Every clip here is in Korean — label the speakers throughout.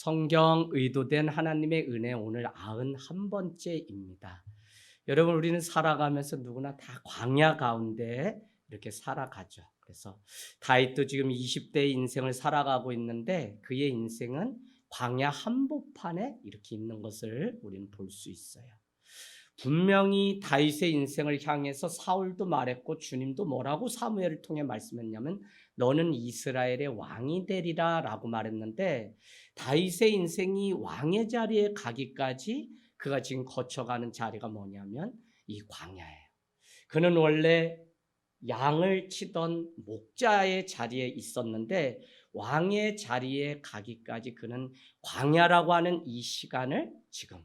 Speaker 1: 성경 의도된 하나님의 은혜 오늘 91번째입니다. 여러분 우리는 살아가면서 누구나 다 광야 가운데 이렇게 살아가죠. 그래서 다윗도 지금 20대 인생을 살아가고 있는데 그의 인생은 광야 한복판에 이렇게 있는 것을 우리는 볼 수 있어요. 분명히 다윗의 인생을 향해서 사울도 말했고 주님도 뭐라고 사무엘을 통해 말씀했냐면 너는 이스라엘의 왕이 되리라 라고 말했는데 다윗의 인생이 왕의 자리에 가기까지 그가 지금 거쳐가는 자리가 뭐냐면 이 광야예요. 그는 원래 양을 치던 목자의 자리에 있었는데 왕의 자리에 가기까지 그는 광야라고 하는 이 시간을 지금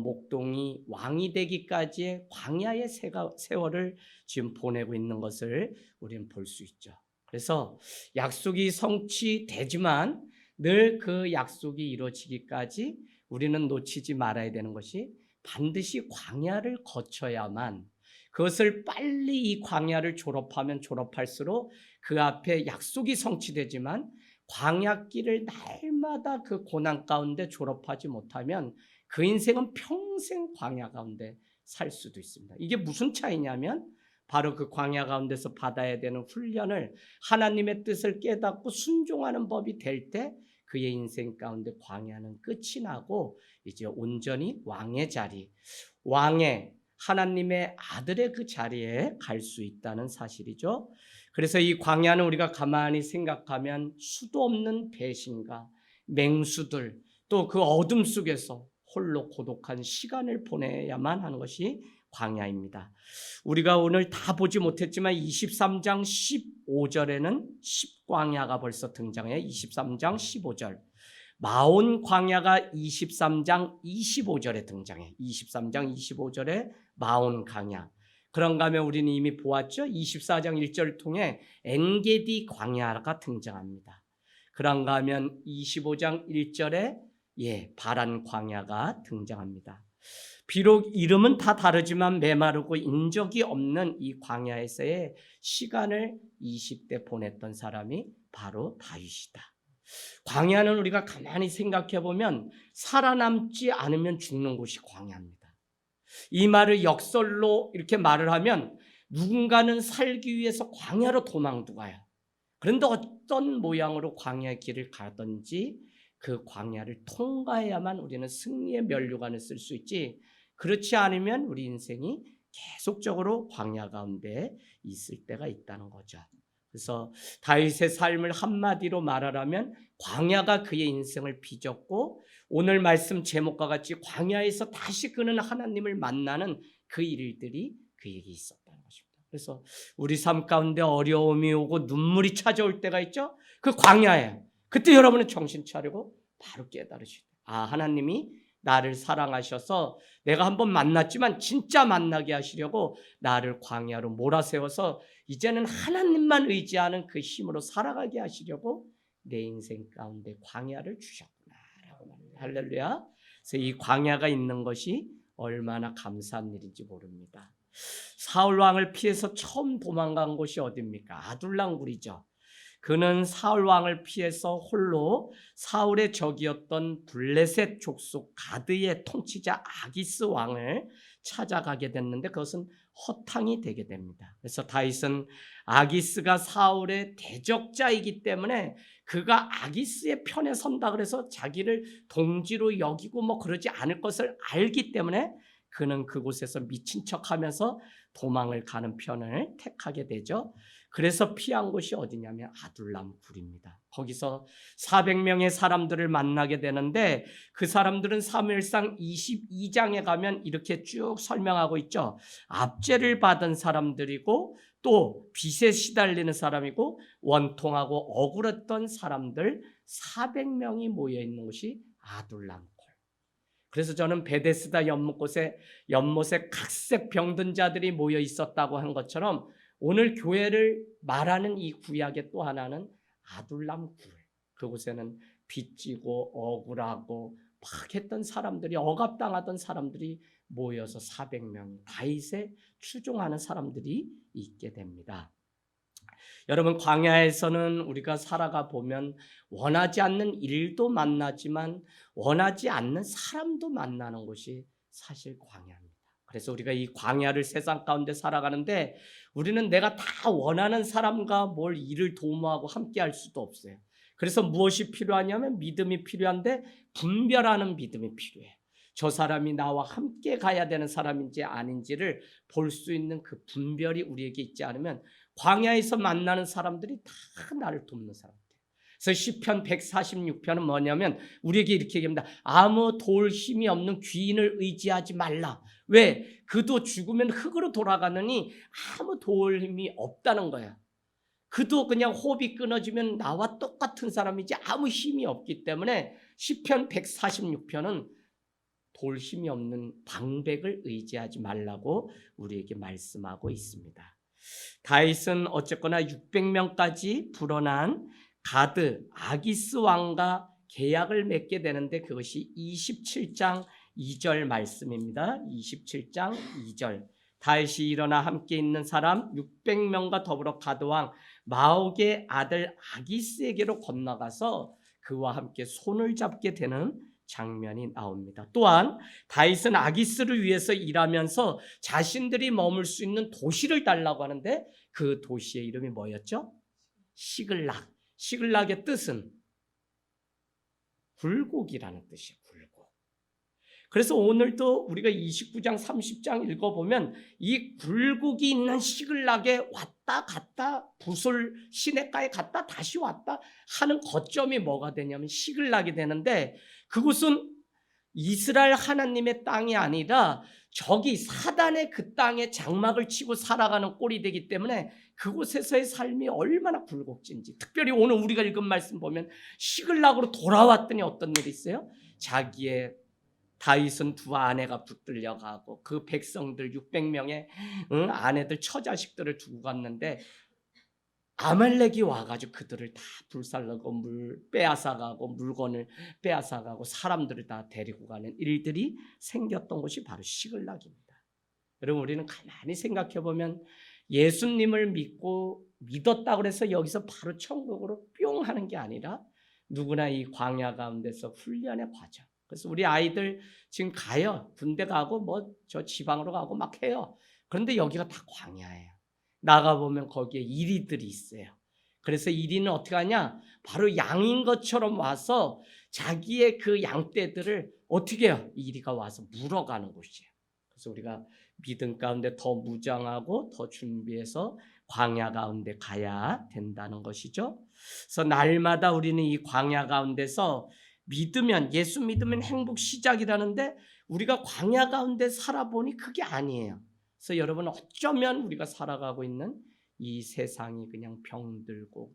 Speaker 1: 목동이 왕이 되기까지의 광야의 세월을 지금 보내고 있는 것을 우리는 볼 수 있죠. 그래서 약속이 성취되지만 늘 그 약속이 이루어지기까지 우리는 놓치지 말아야 되는 것이 반드시 광야를 거쳐야만 그것을 빨리 이 광야를 졸업하면 졸업할수록 그 앞에 약속이 성취되지만 광야길을 날마다 그 고난 가운데 졸업하지 못하면 그 인생은 평생 광야 가운데 살 수도 있습니다. 이게 무슨 차이냐면 바로 그 광야 가운데서 받아야 되는 훈련을 하나님의 뜻을 깨닫고 순종하는 법이 될 때 그의 인생 가운데 광야는 끝이 나고 이제 온전히 왕의 자리, 왕의 하나님의 아들의 그 자리에 갈 수 있다는 사실이죠. 그래서 이 광야는 우리가 가만히 생각하면 수도 없는 배신과 맹수들 또 그 어둠 속에서 홀로 고독한 시간을 보내야만 하는 것이 광야입니다. 우리가 오늘 다 보지 못했지만 23장 15절에는 10광야가 벌써 등장해요. 23장 15절. 마온 광야가 23장 25절에 등장해. 23장 25절에 마온 광야. 그런가 하면 우리는 이미 보았죠. 24장 1절을 통해 엔게디 광야가 등장합니다. 그런가 하면 25장 1절에 바란 광야가 등장합니다. 비록 이름은 다 다르지만 메마르고 인적이 없는 이 광야에서의 시간을 20대 보냈던 사람이 바로 다윗이다. 광야는 우리가 가만히 생각해 보면 살아남지 않으면 죽는 곳이 광야입니다. 이 말을 역설로 이렇게 말을 하면 누군가는 살기 위해서 광야로 도망도 가요. 그런데 어떤 모양으로 광야의 길을 가든지 그 광야를 통과해야만 우리는 승리의 면류관을 쓸 수 있지, 그렇지 않으면 우리 인생이 계속적으로 광야 가운데 있을 때가 있다는 거죠. 그래서 다윗의 삶을 한마디로 말하라면 광야가 그의 인생을 빚었고 오늘 말씀 제목과 같이 광야에서 다시 그는 하나님을 만나는 그 일들이 그에게 있었다는 것입니다. 그래서 우리 삶 가운데 어려움이 오고 눈물이 찾아올 때가 있죠. 그 광야예요. 그때 여러분은 정신 차리고 바로 깨달으시죠. 하나님이 나를 사랑하셔서 내가 한번 만났지만 진짜 만나게 하시려고 나를 광야로 몰아세워서 이제는 하나님만 의지하는 그 힘으로 살아가게 하시려고 내 인생 가운데 광야를 주셨구나라고 말합니다. 할렐루야. 그래서 이 광야가 있는 것이 얼마나 감사한 일인지 모릅니다. 사울 왕을 피해서 처음 도망간 곳이 어디입니까? 아둘람 굴이죠. 그는 사울 왕을 피해서 홀로 사울의 적이었던 블레셋 족속 가드의 통치자 아기스 왕을 찾아가게 됐는데 그것은 허탕이 되게 됩니다. 그래서 다윗은 아기스가 사울의 대적자이기 때문에 그가 아기스의 편에 선다 그래서 자기를 동지로 여기고 그러지 않을 것을 알기 때문에 그는 그곳에서 미친 척하면서 도망을 가는 편을 택하게 되죠. 그래서 피한 곳이 어디냐면 아둘람 굴입니다. 거기서 400명의 사람들을 만나게 되는데 그 사람들은 사무엘상 22장에 가면 이렇게 쭉 설명하고 있죠. 압제를 받은 사람들이고 또 빚에 시달리는 사람이고 원통하고 억울했던 사람들 400명이 모여 있는 곳이 아둘람 굴. 그래서 저는 베데스다 연못에 각색 병든 자들이 모여 있었다고 한 것처럼 오늘 교회를 말하는 이 구약의 또 하나는 아둘람 굴. 그곳에는 빚지고 억울하고 막 했던 사람들이, 억압당하던 사람들이 모여서 400명 다윗에 추종하는 사람들이 있게 됩니다. 여러분, 광야에서는 우리가 살아가 보면 원하지 않는 일도 만나지만 원하지 않는 사람도 만나는 곳이 사실 광야입니다. 그래서 우리가 이 광야를 세상 가운데 살아가는데 우리는 내가 다 원하는 사람과 뭘 일을 도모하고 함께 할 수도 없어요. 그래서 무엇이 필요하냐면 믿음이 필요한데 분별하는 믿음이 필요해요. 저 사람이 나와 함께 가야 되는 사람인지 아닌지를 볼 수 있는 그 분별이 우리에게 있지 않으면 광야에서 만나는 사람들이 다 나를 돕는 사람들. 그래서 시편 146편은 뭐냐면 우리에게 이렇게 얘기합니다. 아무 도울 힘이 없는 귀인을 의지하지 말라. 왜? 그도 죽으면 흙으로 돌아가느니 아무 도울 힘이 없다는 거야. 그도 그냥 호흡이 끊어지면 나와 똑같은 사람이지 아무 힘이 없기 때문에 시편 146편은 돌 힘이 없는 방백을 의지하지 말라고 우리에게 말씀하고 있습니다. 다윗은 어쨌거나 600명까지 불어난 가드 아기스 왕과 계약을 맺게 되는데 그것이 27장 2절 말씀입니다. 27장 2절. 다윗이 일어나 함께 있는 사람 600명과 더불어 가드 왕 마옥의 아들 아기스에게로 건너가서 그와 함께 손을 잡게 되는 장면이 나옵니다. 또한 다윗은 아기스를 위해서 일하면서 자신들이 머물 수 있는 도시를 달라고 하는데 그 도시의 이름이 뭐였죠? 시글락. 시글락의 뜻은 굴곡이라는 뜻이에요. 굴곡. 그래서 오늘도 우리가 29장 30장 읽어보면 이 굴곡이 있는 시글락에 왔다 갔다 부솔 시내가에 갔다 다시 왔다 하는 거점이 뭐가 되냐면 시글락이 되는데 그곳은 이스라엘 하나님의 땅이 아니라 저기 사단의 그 땅에 장막을 치고 살아가는 꼴이 되기 때문에 그곳에서의 삶이 얼마나 굴곡진지. 특별히 오늘 우리가 읽은 말씀 보면 시글락으로 돌아왔더니 어떤 일이 있어요? 자기의 다윗은 두 아내가 붙들려가고 그 백성들 600명의 아내들 처자식들을 두고 갔는데 아말렉이 와가지고 그들을 다 불살라고 물 빼앗아가고 물건을 빼앗아가고 사람들을 다 데리고 가는 일들이 생겼던 곳이 바로 시글락입니다. 여러분, 우리는 가만히 생각해 보면 예수님을 믿고 믿었다고 해서 여기서 바로 천국으로 뿅 하는 게 아니라 누구나 이 광야 가운데서 훈련의 과정. 그래서 우리 아이들 지금 가요. 군대 가고 뭐 저 지방으로 가고 막 해요. 그런데 여기가 다 광야예요. 나가보면 거기에 이리들이 있어요. 그래서 이리는 어떻게 하냐? 바로 양인 것처럼 와서 자기의 그 양떼들을 어떻게 해요? 이리가 와서 물어가는 곳이에요. 그래서 우리가 믿음 가운데 더 무장하고 더 준비해서 광야 가운데 가야 된다는 것이죠. 그래서 날마다 우리는 이 광야 가운데서 믿으면, 예수 믿으면 행복 시작이라는데 우리가 광야 가운데 살아보니 그게 아니에요. 그래서 여러분, 어쩌면 우리가 살아가고 있는 이 세상이 그냥 병들고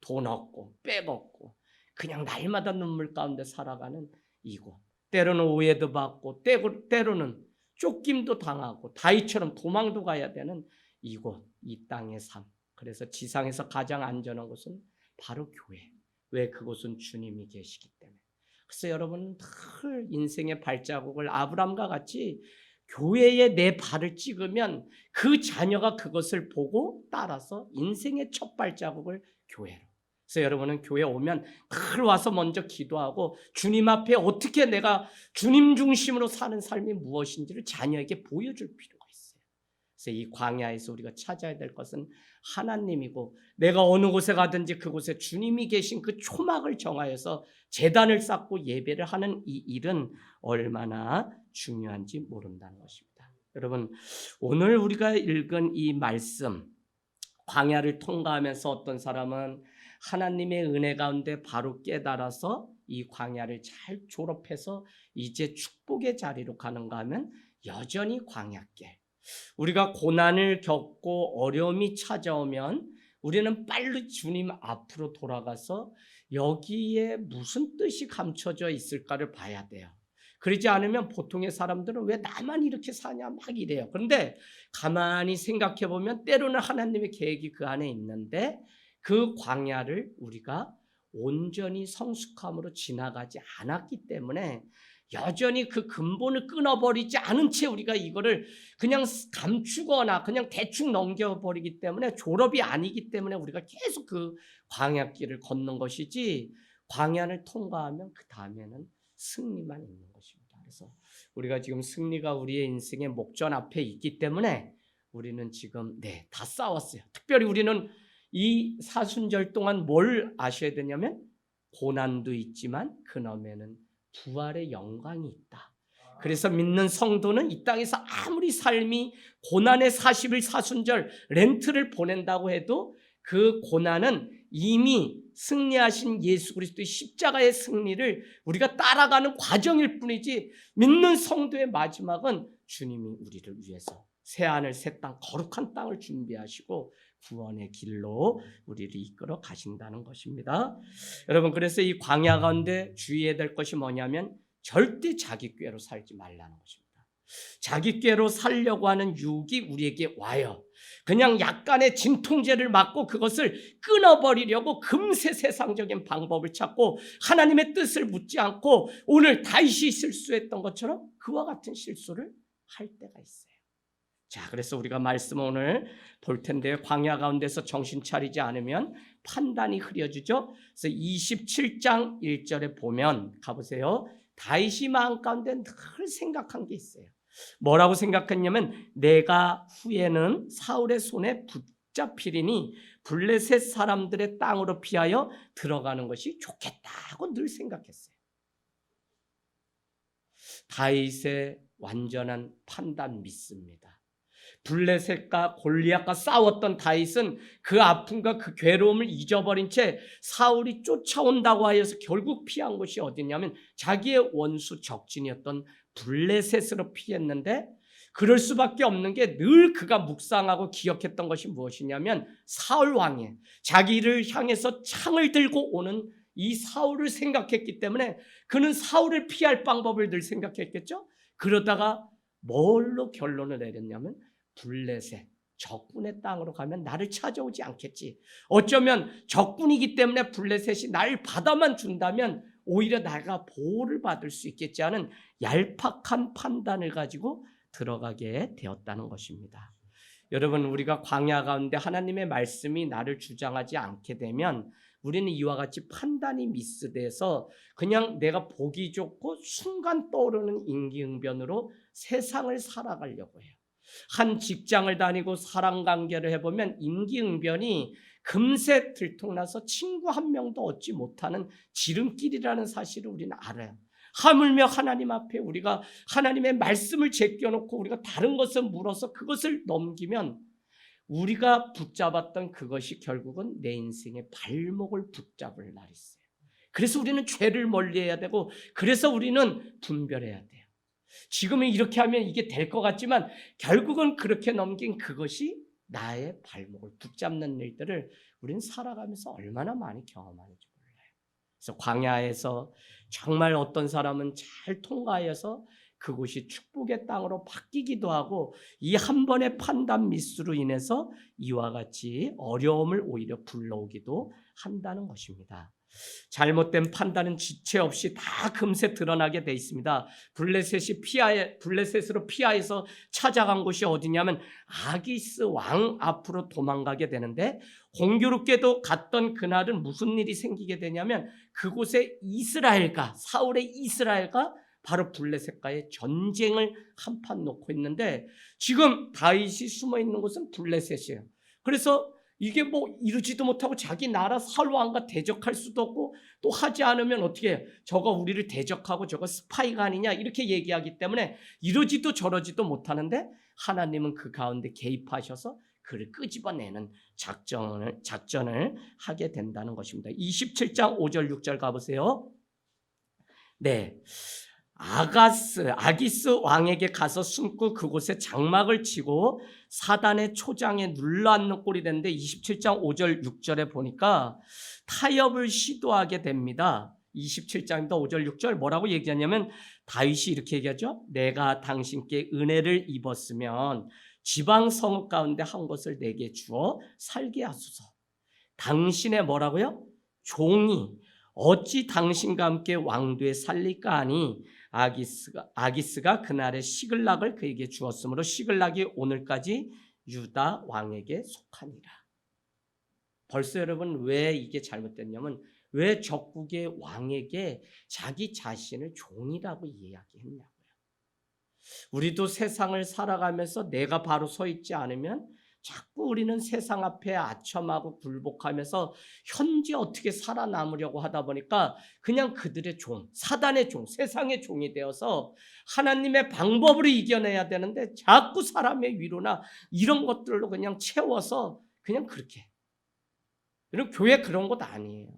Speaker 1: 돈 없고 빼먹고 그냥 날마다 눈물 가운데 살아가는 이곳. 때로는 오해도 받고 때로는 쫓김도 당하고 다윗처럼 도망도 가야 되는 이곳, 이 땅의 삶. 그래서 지상에서 가장 안전한 곳은 바로 교회. 왜? 그곳은 주님이 계시기 때문에. 그래서 여러분, 늘 인생의 발자국을 아브람과 같이 교회에 내 발을 찍으면 그 자녀가 그것을 보고 따라서 인생의 첫 발자국을 교회로. 그래서 여러분은 교회 오면 늘 와서 먼저 기도하고 주님 앞에 어떻게 내가 주님 중심으로 사는 삶이 무엇인지를 자녀에게 보여줄 필요가 있어요. 그래서 이 광야에서 우리가 찾아야 될 것은 하나님이고 내가 어느 곳에 가든지 그곳에 주님이 계신 그 초막을 정하여서 제단을 쌓고 예배를 하는 이 일은 얼마나 중요한지 모른다는 것입니다. 여러분, 오늘 우리가 읽은 이 말씀, 광야를 통과하면서 어떤 사람은 하나님의 은혜 가운데 바로 깨달아서 이 광야를 잘 졸업해서 이제 축복의 자리로 가는가 하면 여전히 광야길. 우리가 고난을 겪고 어려움이 찾아오면 우리는 빨리 주님 앞으로 돌아가서 여기에 무슨 뜻이 감춰져 있을까를 봐야 돼요. 그러지 않으면 보통의 사람들은 왜 나만 이렇게 사냐 막 이래요. 그런데 가만히 생각해 보면 때로는 하나님의 계획이 그 안에 있는데 그 광야를 우리가 온전히 성숙함으로 지나가지 않았기 때문에 여전히 그 근본을 끊어버리지 않은 채 우리가 이거를 그냥 감추거나 그냥 대충 넘겨버리기 때문에 졸업이 아니기 때문에 우리가 계속 그 광야길을 걷는 것이지, 광야를 통과하면 그 다음에는 승리만 있는 것입니다. 그래서 우리가 지금 승리가 우리의 인생의 목전 앞에 있기 때문에 우리는 지금 다 싸웠어요. 특별히 우리는 이 사순절 동안 뭘 아셔야 되냐면 고난도 있지만 그놈에는 부활의 영광이 있다. 그래서 믿는 성도는 이 땅에서 아무리 삶이 고난의 40일 사순절 렌트를 보낸다고 해도 그 고난은 이미 승리하신 예수 그리스도의 십자가의 승리를 우리가 따라가는 과정일 뿐이지, 믿는 성도의 마지막은 주님이 우리를 위해서 새하늘 새 땅 거룩한 땅을 준비하시고 구원의 길로 우리를 이끌어 가신다는 것입니다. 여러분, 그래서 이 광야 가운데 주의해야 될 것이 뭐냐면 절대 자기 꾀로 살지 말라는 것입니다. 자기 꾀로 살려고 하는 유혹이 우리에게 와요. 그냥 약간의 진통제를 맞고 그것을 끊어버리려고 금세 세상적인 방법을 찾고 하나님의 뜻을 묻지 않고 오늘 다윗이 실수했던 것처럼 그와 같은 실수를 할 때가 있어요. 자, 그래서 우리가 말씀을 오늘 볼 텐데요. 광야 가운데서 정신 차리지 않으면 판단이 흐려지죠. 그래서 27장 1절에 보면 가보세요. 다윗이 마음 가운데 늘 생각한 게 있어요. 뭐라고 생각했냐면 내가 후에는 사울의 손에 붙잡히리니 블레셋 사람들의 땅으로 피하여 들어가는 것이 좋겠다고 늘 생각했어요. 다윗의 완전한 판단 믿습니다. 블레셋과 골리앗과 싸웠던 다윗은 그 아픔과 그 괴로움을 잊어버린 채 사울이 쫓아온다고 하여서 결국 피한 곳이 어디냐면 자기의 원수 적진이었던 블레셋으로 피했는데, 그럴 수밖에 없는 게 늘 그가 묵상하고 기억했던 것이 무엇이냐면 사울 왕이 자기를 향해서 창을 들고 오는 이 사울을 생각했기 때문에 그는 사울을 피할 방법을 늘 생각했겠죠. 그러다가 뭘로 결론을 내렸냐면 블레셋 적군의 땅으로 가면 나를 찾아오지 않겠지. 어쩌면 적군이기 때문에 블레셋이 날 받아만 준다면 오히려 내가 보호를 받을 수 있겠지 하는 얄팍한 판단을 가지고 들어가게 되었다는 것입니다. 여러분, 우리가 광야 가운데 하나님의 말씀이 나를 주장하지 않게 되면 우리는 이와 같이 판단이 미스돼서 그냥 내가 보기 좋고 순간 떠오르는 임기응변으로 세상을 살아가려고 해요. 한 직장을 다니고 사랑관계를 해보면 임기응변이 금세 들통나서 친구 한 명도 얻지 못하는 지름길이라는 사실을 우리는 알아요. 하물며 하나님 앞에 우리가 하나님의 말씀을 제껴놓고 우리가 다른 것을 물어서 그것을 넘기면 우리가 붙잡았던 그것이 결국은 내 인생의 발목을 붙잡을 날이 있어요. 그래서 우리는 죄를 멀리해야 되고, 그래서 우리는 분별해야 돼요. 지금은 이렇게 하면 이게 될 것 같지만 결국은 그렇게 넘긴 그것이 나의 발목을 붙잡는 일들을 우리는 살아가면서 얼마나 많이 경험하는지 몰라요. 그래서 광야에서 정말 어떤 사람은 잘 통과해서 그곳이 축복의 땅으로 바뀌기도 하고, 이 한 번의 판단 미스로 인해서 이와 같이 어려움을 오히려 불러오기도 한다는 것입니다. 잘못된 판단은 지체 없이 다 금세 드러나게 돼 있습니다. 블레셋으로 피하여서 찾아간 곳이 어디냐면 아기스 왕 앞으로 도망가게 되는데, 공교롭게도 갔던 그날은 무슨 일이 생기게 되냐면 그곳에 사울의 이스라엘과 바로 블레셋과의 전쟁을 한판 놓고 있는데, 지금 다윗이 숨어 있는 곳은 블레셋이에요. 그래서 이게 뭐 이루지도 못하고 자기 나라 사울 왕과 대적할 수도 없고, 또 하지 않으면 어떻게 해요? 저거 우리를 대적하고 저거 스파이가 아니냐 이렇게 얘기하기 때문에 이러지도 저러지도 못하는데, 하나님은 그 가운데 개입하셔서 그를 끄집어내는 작전을 하게 된다는 것입니다. 27장 5절 6절 가보세요. 네, 아기스 왕에게 가서 숨고 그곳에 장막을 치고 사단의 초장에 눌러앉는 꼴이 됐는데, 27장 5절 6절에 보니까 타협을 시도하게 됩니다. 27장입니다. 5절 6절 뭐라고 얘기하냐면 다윗이 이렇게 얘기하죠. 내가 당신께 은혜를 입었으면 지방 성읍 가운데 한 곳을 내게 주어 살게 하소서. 당신의 뭐라고요? 종이 어찌 당신과 함께 왕도에 살릴까 하니 아기스가 그날의 시글락을 그에게 주었으므로 시글락이 오늘까지 유다 왕에게 속하니라. 벌써 여러분 왜 이게 잘못됐냐면 왜 적국의 왕에게 자기 자신을 종이라고 이야기했냐고요. 우리도 세상을 살아가면서 내가 바로 서 있지 않으면 자꾸 우리는 세상 앞에 아첨하고 굴복하면서 현재 어떻게 살아남으려고 하다 보니까 그냥 그들의 종, 사단의 종, 세상의 종이 되어서 하나님의 방법으로 이겨내야 되는데 자꾸 사람의 위로나 이런 것들로 그냥 채워서 그냥 그렇게. 여러분 교회 그런 곳 아니에요.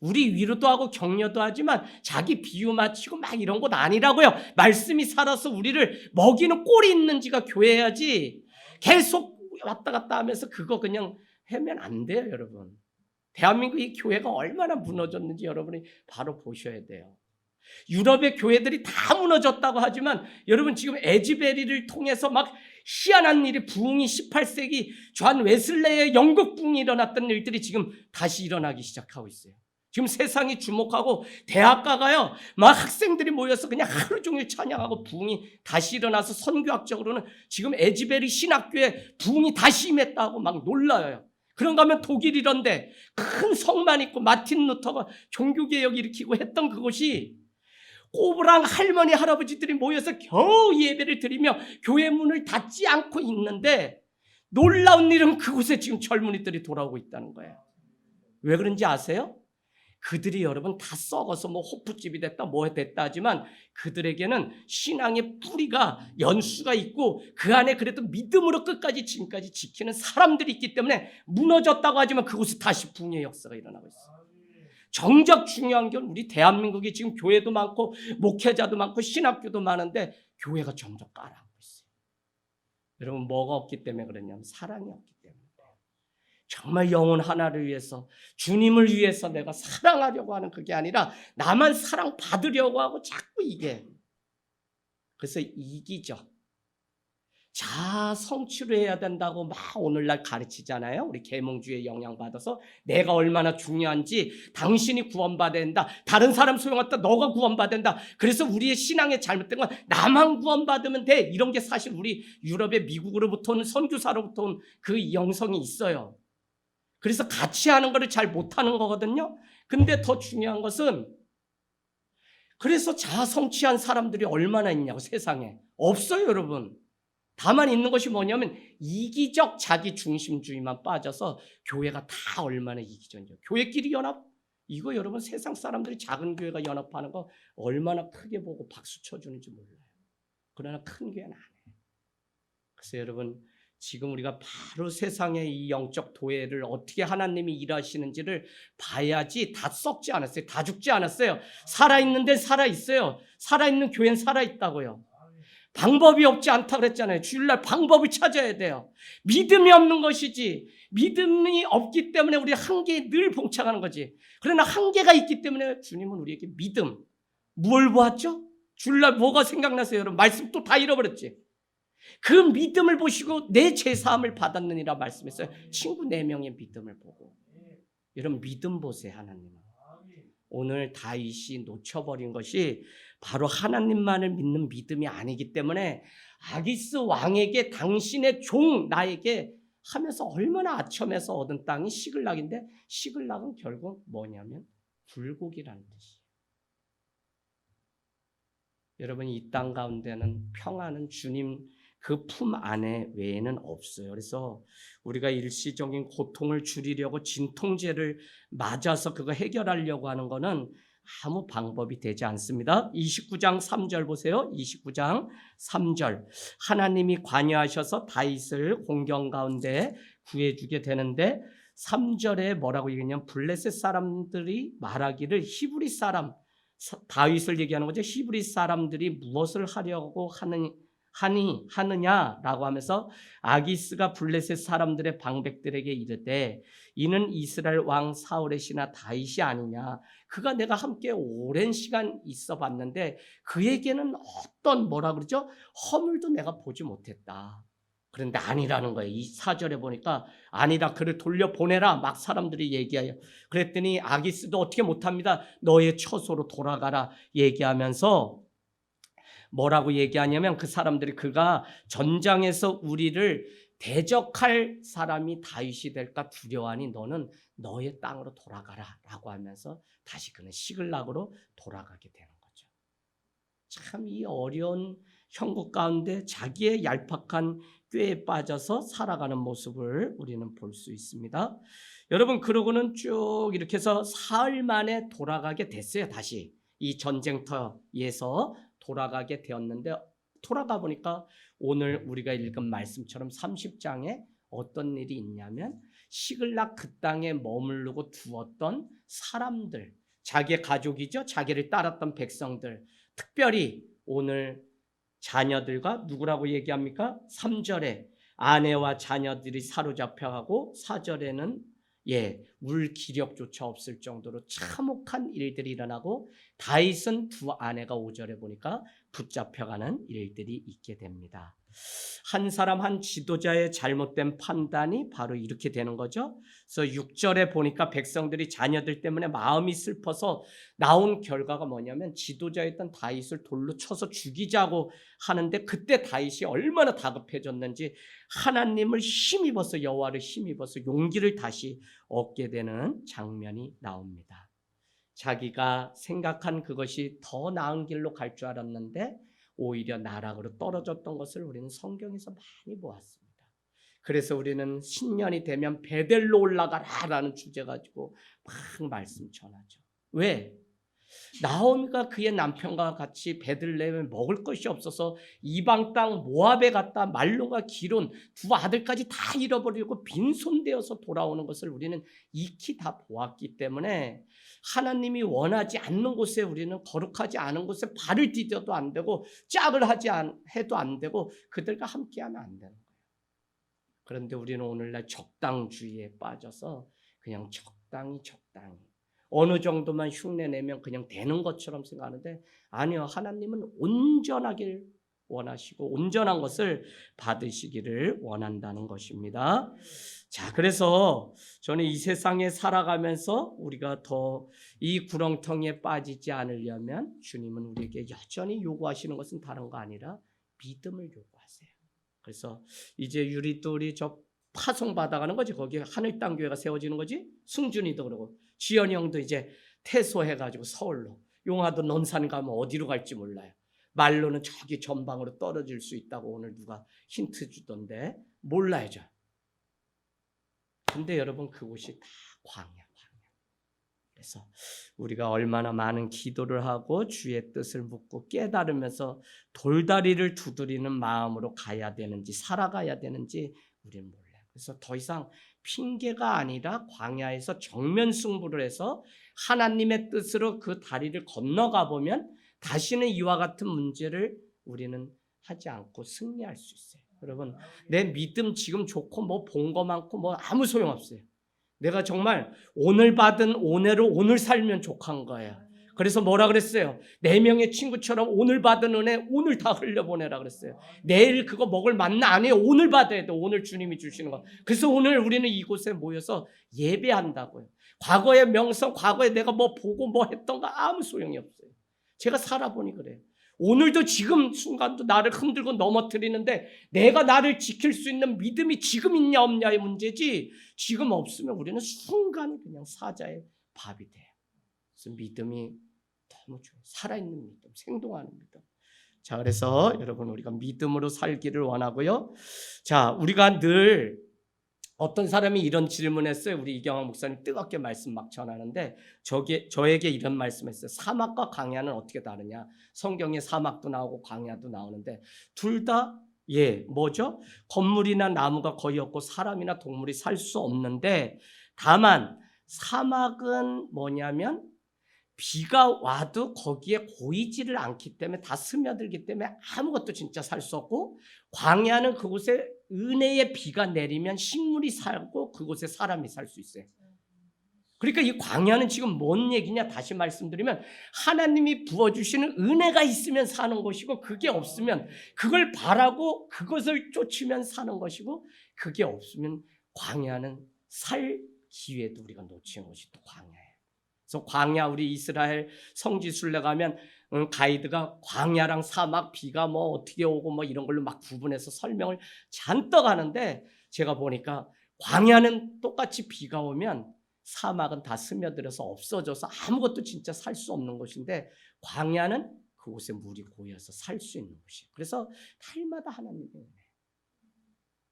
Speaker 1: 우리 위로도 하고 격려도 하지만 자기 비유 맞추고 막 이런 것 아니라고요. 말씀이 살아서 우리를 먹이는 꼴이 있는지가 교회야지 계속 왔다 갔다 하면서 그거 그냥 하면 안 돼요, 여러분. 대한민국 이 교회가 얼마나 무너졌는지 여러분이 바로 보셔야 돼요. 유럽의 교회들이 다 무너졌다고 하지만 여러분 지금 에즈베리를 통해서 막 희한한 일이 부흥이 18세기 존 웨슬레의 영국 부흥이 일어났던 일들이 지금 다시 일어나기 시작하고 있어요. 지금 세상이 주목하고 대학가가요 막 학생들이 모여서 그냥 하루 종일 찬양하고 부흥이 다시 일어나서 선교학적으로는 지금 에즈베리 신학교에 부흥이 다시 임했다고 막 놀라요. 그런가 하면 독일 이런데 큰 성만 있고 마틴 루터가 종교개혁 일으키고 했던 그곳이 꼬부랑 할머니 할아버지들이 모여서 겨우 예배를 드리며 교회 문을 닫지 않고 있는데 놀라운 일은 그곳에 지금 젊은이들이 돌아오고 있다는 거예요. 왜 그런지 아세요? 그들이 여러분 다 썩어서 뭐 호프집이 됐다 뭐 됐다 하지만 그들에게는 신앙의 뿌리가 연수가 있고 그 안에 그래도 믿음으로 끝까지 지금까지 지키는 사람들이 있기 때문에 무너졌다고 하지만 그곳에 다시 붕의 역사가 일어나고 있어요. 정작 중요한 건 우리 대한민국이 지금 교회도 많고 목회자도 많고 신학교도 많은데 교회가 점점 까라앉고 있어요. 여러분 뭐가 없기 때문에 그러냐면 사랑이 없기 때문에. 정말 영혼 하나를 위해서 주님을 위해서 내가 사랑하려고 하는 그게 아니라 나만 사랑받으려고 하고 자꾸 이게 그래서 이기죠. 자아 성취를 해야 된다고 막 오늘날 가르치잖아요. 우리 계몽주의에 영향받아서 내가 얼마나 중요한지 당신이 구원받아야 된다. 다른 사람 소용없다. 너가 구원받아야 된다. 그래서 우리의 신앙에 잘못된 건 나만 구원받으면 돼. 이런 게 사실 우리 유럽의 미국으로부터 온 선교사로부터 온 그 영성이 있어요. 그래서 같이 하는 거를 잘 못하는 거거든요. 근데 더 중요한 것은 그래서 자아 성취한 사람들이 얼마나 있냐고 세상에. 없어요 여러분. 다만 있는 것이 뭐냐면 이기적 자기 중심주의만 빠져서 교회가 다 얼마나 이기적이죠. 교회끼리 연합 이거 여러분 세상 사람들이 작은 교회가 연합하는 거 얼마나 크게 보고 박수 쳐주는지 몰라요. 그러나 큰 교회는 안 해요. 그래서 여러분 지금 우리가 바로 세상의 이 영적 도회를 어떻게 하나님이 일하시는지를 봐야지. 다 썩지 않았어요. 다 죽지 않았어요. 살아있는 데는 살아있어요. 살아있는 교회는 살아있다고요. 방법이 없지 않다 그랬잖아요. 주일날 방법을 찾아야 돼요. 믿음이 없는 것이지. 믿음이 없기 때문에 우리 한계에 늘 봉착하는 거지. 그러나 한계가 있기 때문에 주님은 우리에게 믿음. 뭘 보았죠? 주일날 뭐가 생각나세요? 여러분 말씀 또 다 잃어버렸지. 그 믿음을 보시고 내 제사함을 받았느니라 말씀했어요. 친구 4명의 믿음을 보고. 여러분 믿음 보세요. 하나님은. 오늘 다윗이 놓쳐버린 것이 바로 하나님만을 믿는 믿음이 아니기 때문에 아기스 왕에게 당신의 종 나에게 하면서 얼마나 아첨해서 얻은 땅이 시글락인데 시글락은 결국 뭐냐면 굴곡이라는 뜻이에요. 여러분 이 땅 가운데는 평안은 주님 그 품 안에 외에는 없어요. 그래서 우리가 일시적인 고통을 줄이려고 진통제를 맞아서 그거 해결하려고 하는 거는 아무 방법이 되지 않습니다. 29장 3절 보세요. 29장 3절 하나님이 관여하셔서 다윗을 공경 가운데 구해주게 되는데 3절에 뭐라고 얘기했냐면 블레셋 사람들이 말하기를 히브리 사람 다윗을 얘기하는 거죠. 히브리 사람들이 무엇을 하려고 하느냐라고 하면서 아기스가 블레셋 사람들의 방백들에게 이르되 이는 이스라엘 왕 사울의 신하 다윗이 아니냐. 그가 내가 함께 오랜 시간 있어 봤는데 그에게는 어떤 뭐라 그러죠? 허물도 내가 보지 못했다. 그런데 아니라는 거예요. 이 4절에 보니까 아니다. 그를 돌려보내라. 막 사람들이 얘기해요. 그랬더니 아기스도 어떻게 못합니다. 너의 처소로 돌아가라 얘기하면서 뭐라고 얘기하냐면 그 사람들이 그가 전장에서 우리를 대적할 사람이 다윗이 될까 두려워하니 너는 너의 땅으로 돌아가라 라고 하면서 다시 그는 시글락으로 돌아가게 되는 거죠. 참 이 어려운 형국 가운데 자기의 얄팍한 꾀에 빠져서 살아가는 모습을 우리는 볼 수 있습니다. 여러분 그러고는 쭉 이렇게 해서 사흘 만에 돌아가게 됐어요. 다시 이 전쟁터에서 돌아가게 되었는데 돌아가 보니까 오늘 우리가 읽은 말씀처럼 30장에 어떤 일이 있냐면 시글락 그 땅에 머무르고 두었던 사람들, 자기의 가족이죠. 자기를 따랐던 백성들, 특별히 오늘 자녀들과 누구라고 얘기합니까? 3절에 아내와 자녀들이 사로잡혀가고 4절에는 물 기력조차 없을 정도로 참혹한 일들이 일어나고 다윗은 두 아내가 5절에 보니까 붙잡혀가는 일들이 있게 됩니다. 한 사람 한 지도자의 잘못된 판단이 바로 이렇게 되는 거죠. 그래서 6절에 보니까 백성들이 자녀들 때문에 마음이 슬퍼서 나온 결과가 뭐냐면 지도자였던 다윗을 돌로 쳐서 죽이자고 하는데 그때 다윗이 얼마나 다급해졌는지 하나님을 힘입어서 여호와를 힘입어서 용기를 다시 얻게 되는 장면이 나옵니다. 자기가 생각한 그것이 더 나은 길로 갈 줄 알았는데 오히려 나락으로 떨어졌던 것을 우리는 성경에서 많이 보았습니다. 그래서 우리는 신년이 되면 베델로 올라가라라는 주제 가지고 막 말씀 전하죠. 왜? 나오미가 그의 남편과 같이 베들레헴에 먹을 것이 없어서 이방 땅 모압에 갔다 말론과 기론 두 아들까지 다 잃어버리고 빈손되어서 돌아오는 것을 우리는 익히 다 보았기 때문에 하나님이 원하지 않는 곳에 우리는 거룩하지 않은 곳에 발을 디뎌도 안 되고 짝을 해도 안 되고 그들과 함께하면 안 되는 거예요. 그런데 우리는 오늘날 적당주의에 빠져서 그냥 적당히 어느 정도만 흉내내면 그냥 되는 것처럼 생각하는데 아니요. 하나님은 온전하길 원하시고 온전한 것을 받으시기를 원한다는 것입니다. 자, 그래서 저는 이 세상에 살아가면서 우리가 더 이 구렁텅이에 빠지지 않으려면 주님은 우리에게 여전히 요구하시는 것은 다른 거 아니라 믿음을 요구하세요. 그래서 이제 유리돌이 저 파송받아가는 거지. 거기에 하늘 땅 교회가 세워지는 거지. 승준이도 그러고 지연이 형도 이제 퇴소해가지고 서울로, 용화도 논산 가면 어디로 갈지 몰라요. 말로는 저기 전방으로 떨어질 수 있다고 오늘 누가 힌트 주던데 몰라야죠. 근데 여러분 그곳이 다 광야. 그래서 우리가 얼마나 많은 기도를 하고 주의 뜻을 묻고 깨달으면서 돌다리를 두드리는 마음으로 가야 되는지 살아가야 되는지 우리는 몰라요. 그래서 더 이상 핑계가 아니라 광야에서 정면 승부를 해서 하나님의 뜻으로 그 다리를 건너가 보면 다시는 이와 같은 문제를 우리는 하지 않고 승리할 수 있어요. 여러분 내 믿음 지금 좋고 뭐 본 거 많고 뭐 아무 소용없어요. 내가 정말 오늘 받은 은혜를 오늘 살면 족한 거예요. 그래서 뭐라 그랬어요? 4명의 친구처럼 오늘 받은 은혜 오늘 다 흘려보내라 그랬어요. 내일 그거 먹을 만나 아니에요. 오늘 받아야 돼. 오늘 주님이 주시는 거. 그래서 오늘 우리는 이곳에 모여서 예배한다고요. 과거의 명성, 과거에 내가 뭐 보고 뭐 했던 거 아무 소용이 없어요. 제가 살아보니 그래요. 오늘도 지금 순간도 나를 흔들고 넘어뜨리는데 내가 나를 지킬 수 있는 믿음이 지금 있냐 없냐의 문제지 지금 없으면 우리는 순간 그냥 사자의 밥이 돼요. 그래서 믿음이 너무 좋아요. 살아있는 믿음, 생동하는 믿음. 자, 그래서 여러분 우리가 믿음으로 살기를 원하고요. 자, 우리가 늘 어떤 사람이 이런 질문했어요. 우리 이경환 목사님 뜨겁게 말씀 막 전하는데 저에게 이런 말씀했어요. 사막과 광야는 어떻게 다르냐? 성경에 사막도 나오고 광야도 나오는데 둘 다 뭐죠? 건물이나 나무가 거의 없고 사람이나 동물이 살 수 없는데 다만 사막은 뭐냐면 비가 와도 거기에 고이지를 않기 때문에 다 스며들기 때문에 아무것도 진짜 살 수 없고 광야는 그곳에 은혜의 비가 내리면 식물이 살고 그곳에 사람이 살 수 있어요. 그러니까 이 광야는 지금 뭔 얘기냐 다시 말씀드리면 하나님이 부어주시는 은혜가 있으면 사는 것이고 그게 없으면 그걸 바라고 그것을 쫓으면 사는 것이고 그게 없으면 광야는 살 기회도 우리가 놓치는 것이 또 광야예요. 그래서 광야, 우리 이스라엘 성지순례 가면 가이드가 광야랑 사막, 비가 뭐 어떻게 오고 뭐 이런 걸로 막 구분해서 설명을 잔뜩 하는데, 제가 보니까 광야는 똑같이 비가 오면 사막은 다 스며들어서 없어져서 아무것도 진짜 살 수 없는 곳인데, 광야는 그곳에 물이 고여서 살 수 있는 곳이에요. 그래서 달마다 하나님의 은혜.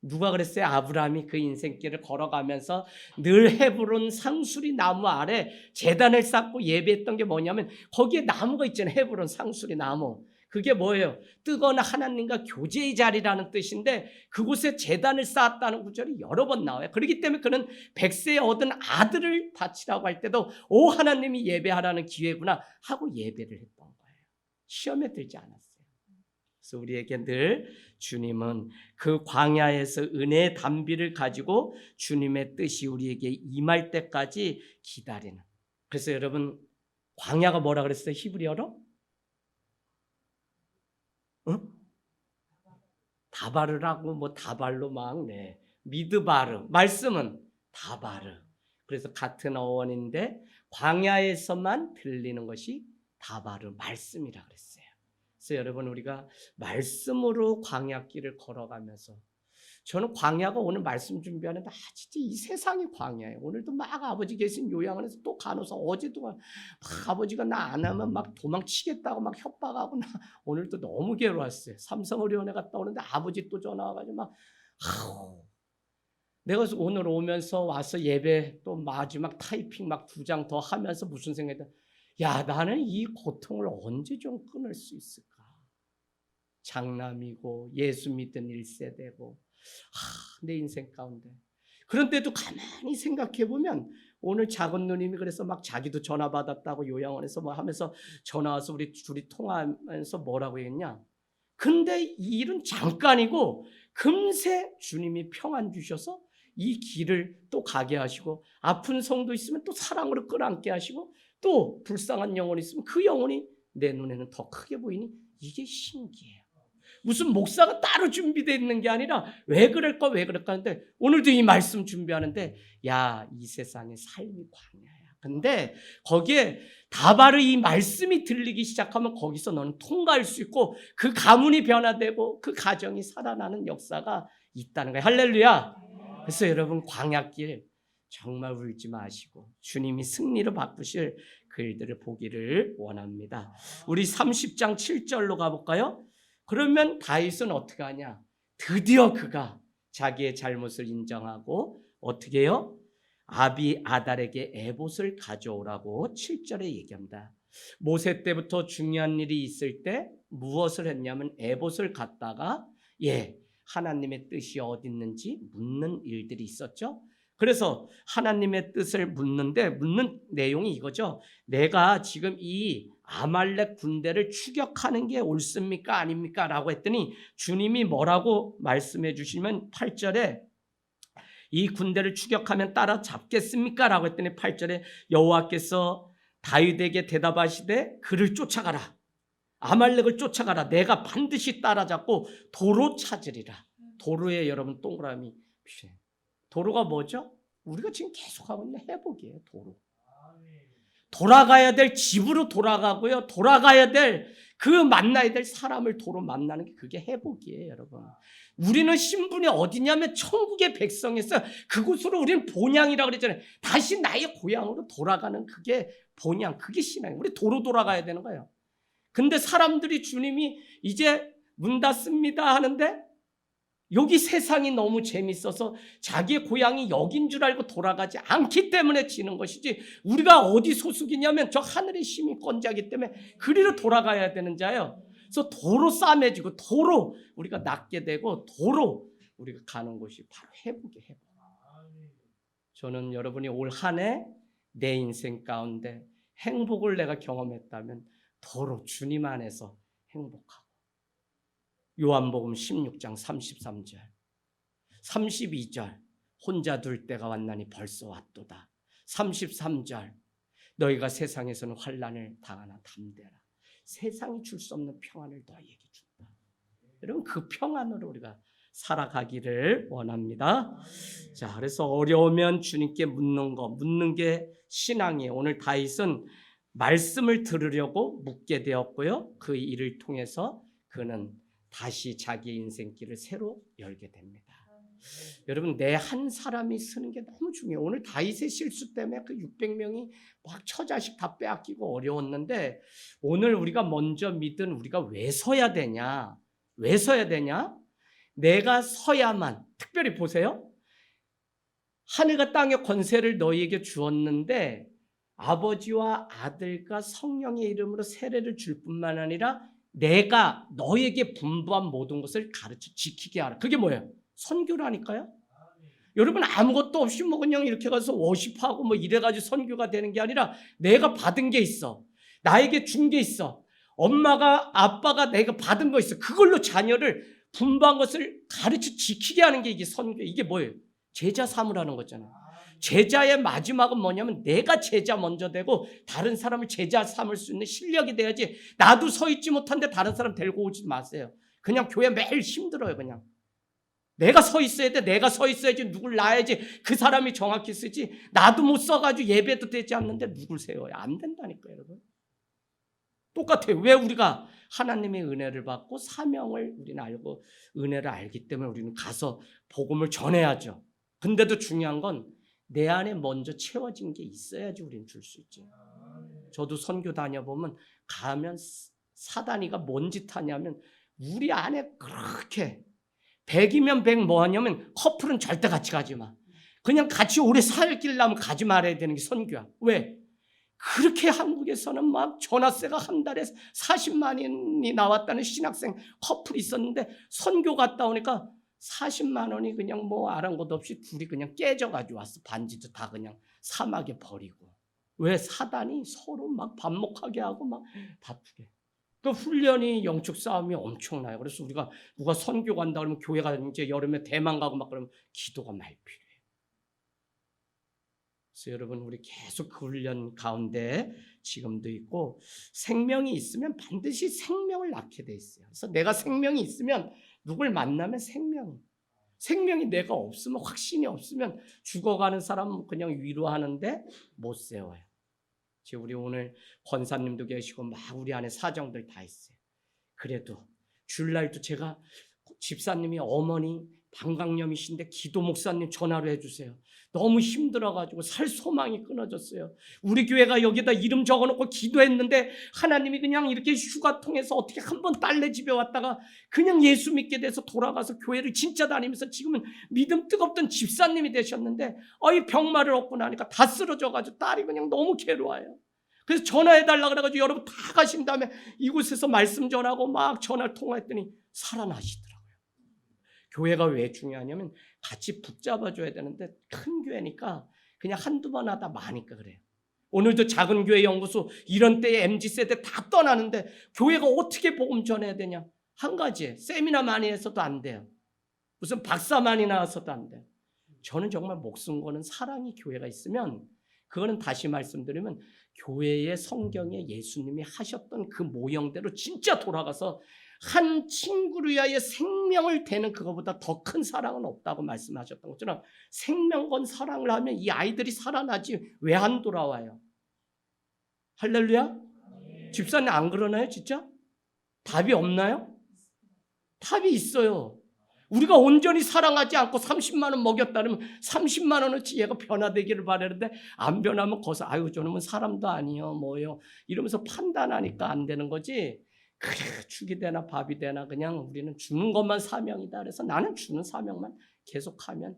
Speaker 1: 누가 그랬어요? 아브라함이 그 인생길을 걸어가면서 늘 헤브론 상수리 나무 아래 제단을 쌓고 예배했던 게 뭐냐면, 거기에 나무가 있잖아요. 헤브론 상수리 나무. 그게 뭐예요? 뜨거운 하나님과 교제의 자리라는 뜻인데, 그곳에 제단을 쌓았다는 구절이 여러 번 나와요. 그렇기 때문에 그는 100세에 얻은 아들을 바치라고 할 때도 오, 하나님이 예배하라는 기회구나 하고 예배를 했던 거예요. 시험에 들지 않았어요. 그래서 우리에게 늘 주님은 그 광야에서 은혜의 담비를 가지고 주님의 뜻이 우리에게 임할 때까지 기다리는. 그래서 여러분, 광야가 뭐라 그랬어요? 히브리어로? 응? 다바르라고, 뭐 다발로 막, 네. 미드바르. 말씀은 다바르. 그래서 같은 어원인데 광야에서만 들리는 것이 다바르, 말씀이라 그랬어요. 그래서 여러분, 우리가 말씀으로 광야길을 걸어가면서, 저는 광야가 오늘 말씀 준비하는데 진짜 이 세상이 광야예요. 오늘도 막 아버지 계신 요양원에서 또 간호사, 어제도 막 아버지가 나 안 하면 막 도망치겠다고 막 협박하고, 나 오늘도 너무 괴로웠어요. 삼성의료원에 갔다 오는데 아버지 또 전화 와가지고 막 내가 오늘 오면서 와서 예배 또 마지막 타이핑 막 2장 더 하면서 무슨 생각이다. 야, 나는 이 고통을 언제 좀 끊을 수 있을까? 장남이고 예수 믿은 1세대고 내 인생 가운데. 그런데도 가만히 생각해 보면 오늘 작은 누님이 그래서 막 자기도 전화 받았다고 요양원에서 뭐 하면서 전화 와서 우리 둘이 통화하면서 뭐라고 했냐? 근데 이 일은 잠깐이고 금세 주님이 평안 주셔서 이 길을 또 가게 하시고, 아픈 성도 있으면 또 사랑으로 끌어안게 하시고, 또 불쌍한 영혼이 있으면 그 영혼이 내 눈에는 더 크게 보이니 이게 신기해요. 무슨 목사가 따로 준비되어 있는 게 아니라 왜 그럴까 하는데, 오늘도 이 말씀 준비하는데, 야, 이 세상의 삶이 광야야. 근데 거기에 다바르 이 말씀이 들리기 시작하면 거기서 너는 통과할 수 있고 그 가문이 변화되고 그 가정이 살아나는 역사가 있다는 거예요. 할렐루야. 그래서 여러분, 광야길 정말 울지 마시고 주님이 승리로 바꾸실 그 일들을 보기를 원합니다. 우리 30장 7절로 가볼까요? 그러면 다윗은 어떻게 하냐? 드디어 그가 자기의 잘못을 인정하고 어떻게 해요? 아비 아달에게 에봇을 가져오라고 7절에 얘기합니다. 모세 때부터 중요한 일이 있을 때 무엇을 했냐면 에봇을 갖다가 하나님의 뜻이 어디 있는지 묻는 일들이 있었죠. 그래서 하나님의 뜻을 묻는 내용이 이거죠. 내가 지금 이 아말렉 군대를 추격하는 게 옳습니까? 아닙니까? 라고 했더니 주님이 뭐라고 말씀해 주시면 8절에 이 군대를 추격하면 따라잡겠습니까? 라고 했더니 8절에 여호와께서 다윗에게 대답하시되 그를 쫓아가라. 아말렉을 쫓아가라. 내가 반드시 따라잡고 도로 찾으리라. 도로에 여러분 동그라미 필요해요. 도로가 뭐죠? 우리가 지금 계속하고 있는 회복이에요. 도로. 돌아가야 될 집으로 돌아가고요. 돌아가야 될 그 만나야 될 사람을 도로 만나는 게 그게 회복이에요, 여러분. 우리는 신분이 어디냐면 천국의 백성에서 그곳으로 우리는 본향이라고 그랬잖아요. 다시 나의 고향으로 돌아가는 그게 본향, 그게 신앙이에요. 우리 도로 돌아가야 되는 거예요. 근데 사람들이 주님이 이제 문 닫습니다 하는데 여기 세상이 너무 재밌어서 자기의 고향이 여긴 줄 알고 돌아가지 않기 때문에 지는 것이지, 우리가 어디 소속이냐면 저 하늘의 힘이 권자기 때문에 그리로 돌아가야 되는 자예요. 그래서 도로 싸매지고 도로 우리가 낫게 되고 도로 우리가 가는 곳이 바로 회복이에요. 회복. 저는 여러분이 올 한 해 내 인생 가운데 행복을 내가 경험했다면 도로 주님 안에서 행복하고, 요한복음 16장 33절 32절 혼자 둘 때가 왔나니 벌써 왔도다. 33절 너희가 세상에서는 환난을 당하나 담대라. 세상이 줄 수 없는 평안을 너희에게 준다. 여러분, 그 평안으로 우리가 살아가기를 원합니다. 자, 그래서 어려우면 주님께 묻는 게 신앙이에요. 오늘 다윗은 말씀을 들으려고 묻게 되었고요. 그 일을 통해서 그는 다시 자기 인생길을 새로 열게 됩니다. 여러분, 내 한 사람이 쓰는 게 너무 중요해요. 오늘 다윗의 실수 때문에 그 600명이 막 처자식 다 빼앗기고 어려웠는데, 오늘 우리가 먼저 믿은 우리가 왜 서야 되냐? 왜 서야 되냐? 내가 서야만, 특별히 보세요. 하늘과 땅의 권세를 너희에게 주었는데 아버지와 아들과 성령의 이름으로 세례를 줄 뿐만 아니라 내가 너희에게 분부한 모든 것을 가르쳐 지키게 하라. 그게 뭐예요? 선교라니까요. 여러분, 아무것도 없이 뭐 그냥 이렇게 가서 워십하고 뭐 이래가지고 선교가 되는 게 아니라 내가 받은 게 있어. 나에게 준 게 있어. 엄마가 아빠가 내가 받은 거 있어. 그걸로 자녀를 분부한 것을 가르쳐 지키게 하는 게 이게 선교. 이게 뭐예요? 제자 삼으라는 거잖아요. 제자의 마지막은 뭐냐면 내가 제자 먼저 되고 다른 사람을 제자 삼을 수 있는 실력이 돼야지. 나도 서 있지 못한데 다른 사람 데리고 오지 마세요. 그냥 교회 매일 힘들어요. 그냥 내가 서 있어야 돼. 내가 서 있어야지. 누굴 놔야지. 그 사람이 정확히 쓰지. 나도 못 써가지고 예배도 되지 않는데 누굴 세워요? 안 된다니까요, 여러분. 똑같아요. 왜 우리가 하나님의 은혜를 받고 사명을 우리는 알고 은혜를 알기 때문에 우리는 가서 복음을 전해야죠. 근데도 중요한 건 내 안에 먼저 채워진 게 있어야지 우리는 줄 수 있지. 저도 선교 다녀보면 가면 사단이가 뭔 짓 하냐면 우리 안에 그렇게 100이면 100 뭐 하냐면 커플은 절대 같이 가지 마. 그냥 같이 오래 살길라면 가지 말아야 되는 게 선교야. 왜? 그렇게 한국에서는 막 전화세가 한 달에 40만원이 나왔다는 신학생 커플이 있었는데 선교 갔다 오니까 40만 원이 그냥 뭐 아랑곳 없이 둘이 그냥 깨져가지고 왔어. 반지도 다 그냥 사막에 버리고. 왜? 사단이 서로 막 반목하게 하고 막 다투게. 그 훈련이 영적 싸움이 엄청나요. 그래서 우리가 누가 선교 간다 그러면 교회가 이제 여름에 대만 가고 막 그러면 기도가 많이 필요해요. 그래서 여러분, 우리 계속 그 훈련 가운데 지금도 있고, 생명이 있으면 반드시 생명을 낳게 돼 있어요. 그래서 내가 생명이 있으면 누굴 만나면 생명이 내가 없으면, 확신이 없으면 죽어가는 사람은 그냥 위로하는데 못 세워요. 지금 우리 오늘 권사님도 계시고 막 우리 안에 사정들 다 있어요. 그래도 주일날도 제가 집사님이 어머니 방광염이신데 기도 목사님 전화로 해주세요. 너무 힘들어가지고 살 소망이 끊어졌어요. 우리 교회가 여기다 이름 적어놓고 기도했는데 하나님이 그냥 이렇게 휴가 통해서 어떻게 한번 딸네 집에 왔다가 그냥 예수 믿게 돼서 돌아가서 교회를 진짜 다니면서 지금은 믿음 뜨겁던 집사님이 되셨는데 이 병마를 얻고 나니까 다 쓰러져가지고 딸이 그냥 너무 괴로워요. 그래서 전화해달라 그래가지고 여러분 다 가신 다음에 이곳에서 말씀 전하고 막 전화를 통화했더니 살아나시더라고요. 교회가 왜 중요하냐면 같이 붙잡아줘야 되는데 큰 교회니까 그냥 한두 번 하다 마니까 그래요. 오늘도 작은 교회 연구소 이런 때에 MZ세대 다 떠나는데 교회가 어떻게 복음 전해야 되냐? 한 가지, 세미나 많이 해서도 안 돼요. 무슨 박사 많이 나와서도 안 돼요. 저는 정말 목숨 거는 사랑이 교회가 있으면 그거는 다시 말씀드리면 교회의 성경에 예수님이 하셨던 그 모형대로 진짜 돌아가서 한 친구를 위하여 생명을 대는 그거보다 더 큰 사랑은 없다고 말씀하셨던 것처럼 생명 건 사랑을 하면 이 아이들이 살아나지 왜 안 돌아와요? 할렐루야? 집사님 안 그러나요 진짜? 답이 없나요? 답이 있어요. 우리가 온전히 사랑하지 않고 30만 원 먹였다면 30만 원어치 얘가 변화되기를 바라는데 안 변하면 거기서 아유 저놈은 사람도 아니요 뭐요 이러면서 판단하니까 안 되는 거지. 그래 죽이 되나 밥이 되나 그냥 우리는 주는 것만 사명이다. 그래서 나는 주는 사명만 계속하면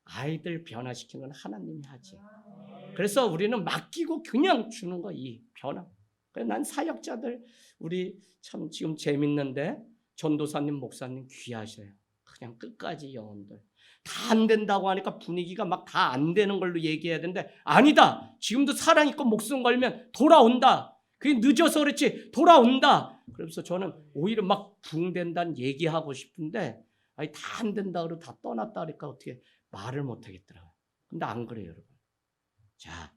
Speaker 1: 아이들 변화시키는 건 하나님이 하지. 그래서 우리는 맡기고 그냥 주는 거 이 변화. 그래서 난 사역자들 우리 참 지금 재밌는데 전도사님 목사님 귀하셔요. 그냥 끝까지 영혼들 다 안 된다고 하니까 분위기가 막 다 안 되는 걸로 얘기해야 되는데 아니다. 지금도 사랑 있고 목숨 걸면 돌아온다. 그게 늦어서 그렇지 돌아온다. 그래서 저는 오히려 막 붕된다는 얘기하고 싶은데 아니 다 안 된다 그러고 다 떠났다 그러니까 어떻게 말을 못 하겠더라고요. 근데 안 그래요 여러분. 자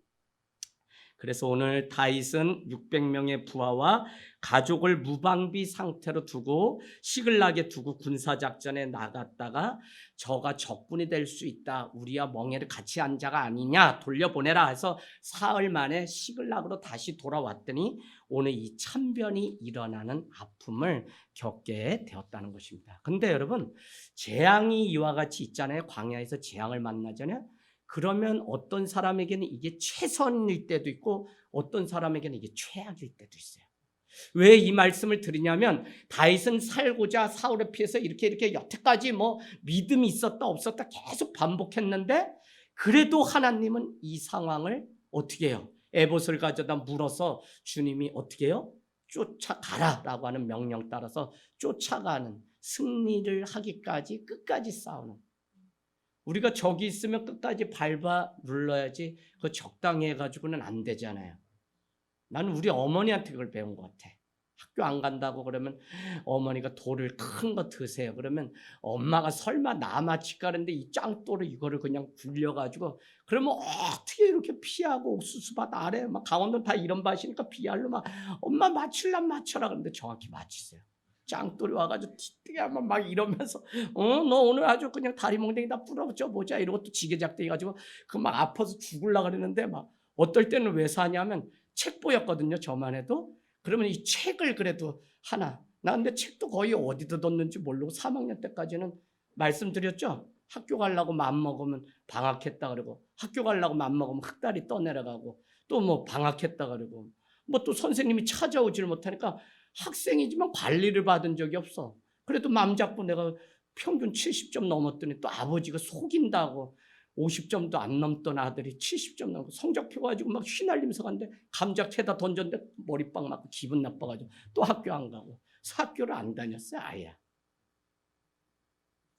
Speaker 1: 그래서 오늘 다윗은 600명의 부하와 가족을 무방비 상태로 두고 시글락에 두고 군사작전에 나갔다가 저가 적군이 될 수 있다. 우리와 멍에를 같이 한 자가 아니냐. 돌려보내라 해서 사흘 만에 시글락으로 다시 돌아왔더니 오늘 이 참변이 일어나는 아픔을 겪게 되었다는 것입니다. 근데 여러분, 재앙이 이와 같이 있잖아요. 광야에서 재앙을 만나잖아요. 그러면 어떤 사람에게는 이게 최선일 때도 있고 어떤 사람에게는 이게 최악일 때도 있어요. 왜 이 말씀을 드리냐면 다윗은 살고자 사울을 피해서 이렇게 여태까지 뭐 믿음이 있었다 없었다 계속 반복했는데 그래도 하나님은 이 상황을 어떻게 해요? 에봇을 가져다 물어서 주님이 어떻게 해요? 쫓아가라라고 하는 명령 따라서 쫓아가는 승리를 하기까지 끝까지 싸우는. 우리가 적이 있으면 끝까지 밟아 눌러야지 그 적당히 해가지고는 안 되잖아요. 나는 우리 어머니한테 그걸 배운 것 같아. 학교 안 간다고 그러면 어머니가 돌을 큰 거 드세요. 그러면 엄마가 설마 나마치 가는데 이 짱돌을 이거를 그냥 굴려가지고 그러면 어떻게 이렇게 피하고 옥수수밭 아래 막 강원도 다 이런 밭이니까 비알로 막 엄마 맞추려면 맞춰라 그러는데 정확히 맞히세요. 짱돌이 와가지고 뒤뜨게 하면 막 이러면서 너 오늘 아주 그냥 다리 몽댕이 다 부러져 보자 이러고 또 지게작대 해가지고 그 막 아파서 죽을라 그랬는데 막 어떨 때는 왜 사냐면 책 보였거든요. 저만 해도. 그러면 이 책을 그래도 하나 나 근데 책도 거의 어디다 뒀는지 모르고 3학년 때까지는 말씀드렸죠. 학교 가려고 마음먹으면 방학했다 그러고 학교 가려고 마음먹으면 흑달이 떠내려가고 또 뭐 방학했다 그러고 뭐 또 선생님이 찾아오질 못하니까 학생이지만 관리를 받은 적이 없어. 그래도 맘 잡고 내가 평균 70점 넘었더니 또 아버지가 속인다고 50점도 안 넘던 아들이 70점 넘고 성적표 가지고 막 휘날리면서 갔는데 감자 캐다 던졌는데 머리빵 맞고 기분 나빠가지고 또 학교 안 가고 학교를 안 다녔어요. 아예.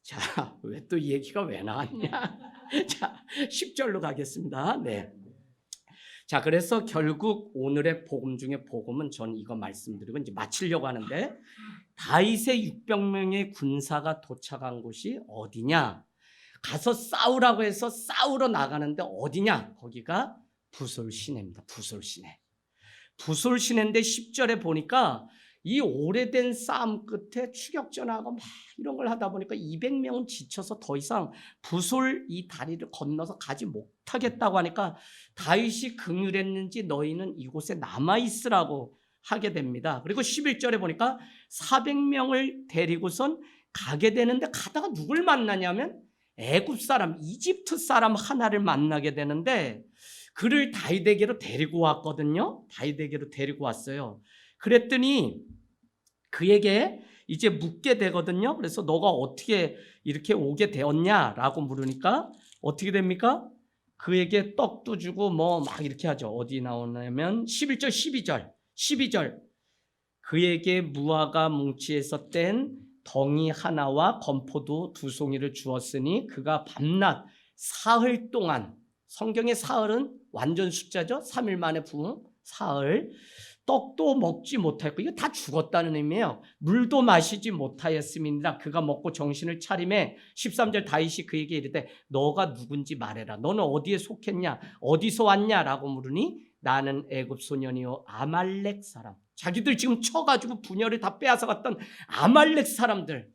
Speaker 1: 자, 왜 또 얘기가 왜 나왔냐? 자, 10절로 가겠습니다. 네. 자, 그래서 결국 오늘의 복음 중에 복음은 전 이거 말씀드리고 이제 마치려고 하는데 다윗의 600명의 군사가 도착한 곳이 어디냐? 가서 싸우라고 해서 싸우러 나가는데 어디냐? 거기가 부솔 시내입니다. 부솔 시내. 부솔 시내인데 10절에 보니까 이 오래된 싸움 끝에 추격전하고 막 이런 걸 하다 보니까 200명은 지쳐서 더 이상 부솔 이 다리를 건너서 가지 못하겠다고 하니까 다윗이 긍휼했는지 너희는 이곳에 남아있으라고 하게 됩니다. 그리고 11절에 보니까 400명을 데리고선 가게 되는데 가다가 누굴 만나냐면 애굽 사람, 이집트 사람 하나를 만나게 되는데 그를 다윗에게로 데리고 왔거든요. 다윗에게로 데리고 왔어요. 그랬더니 그에게 이제 묻게 되거든요. 그래서 너가 어떻게 이렇게 오게 되었냐라고 물으니까 어떻게 됩니까? 그에게 떡도 주고 뭐 막 이렇게 하죠. 어디 나오냐면 11절 12절 그에게 무화과 뭉치에서 뗀 덩이 하나와 건포도 2송이를 주었으니 그가 밤낮 사흘 동안 성경의 사흘은 완전 숫자죠. 3일 만에 부흥 사흘 떡도 먹지 못하였고 이거 다 죽었다는 의미예요. 물도 마시지 못하였음이니라. 그가 먹고 정신을 차림에 13절 다윗이 그에게 이르되 너가 누군지 말해라. 너는 어디에 속했냐? 어디서 왔냐라고 물으니 나는 애굽 소년이요 아말렉 사람. 자기들 지금 쳐가지고 분열을 다 빼앗아갔던 아말렉 사람들.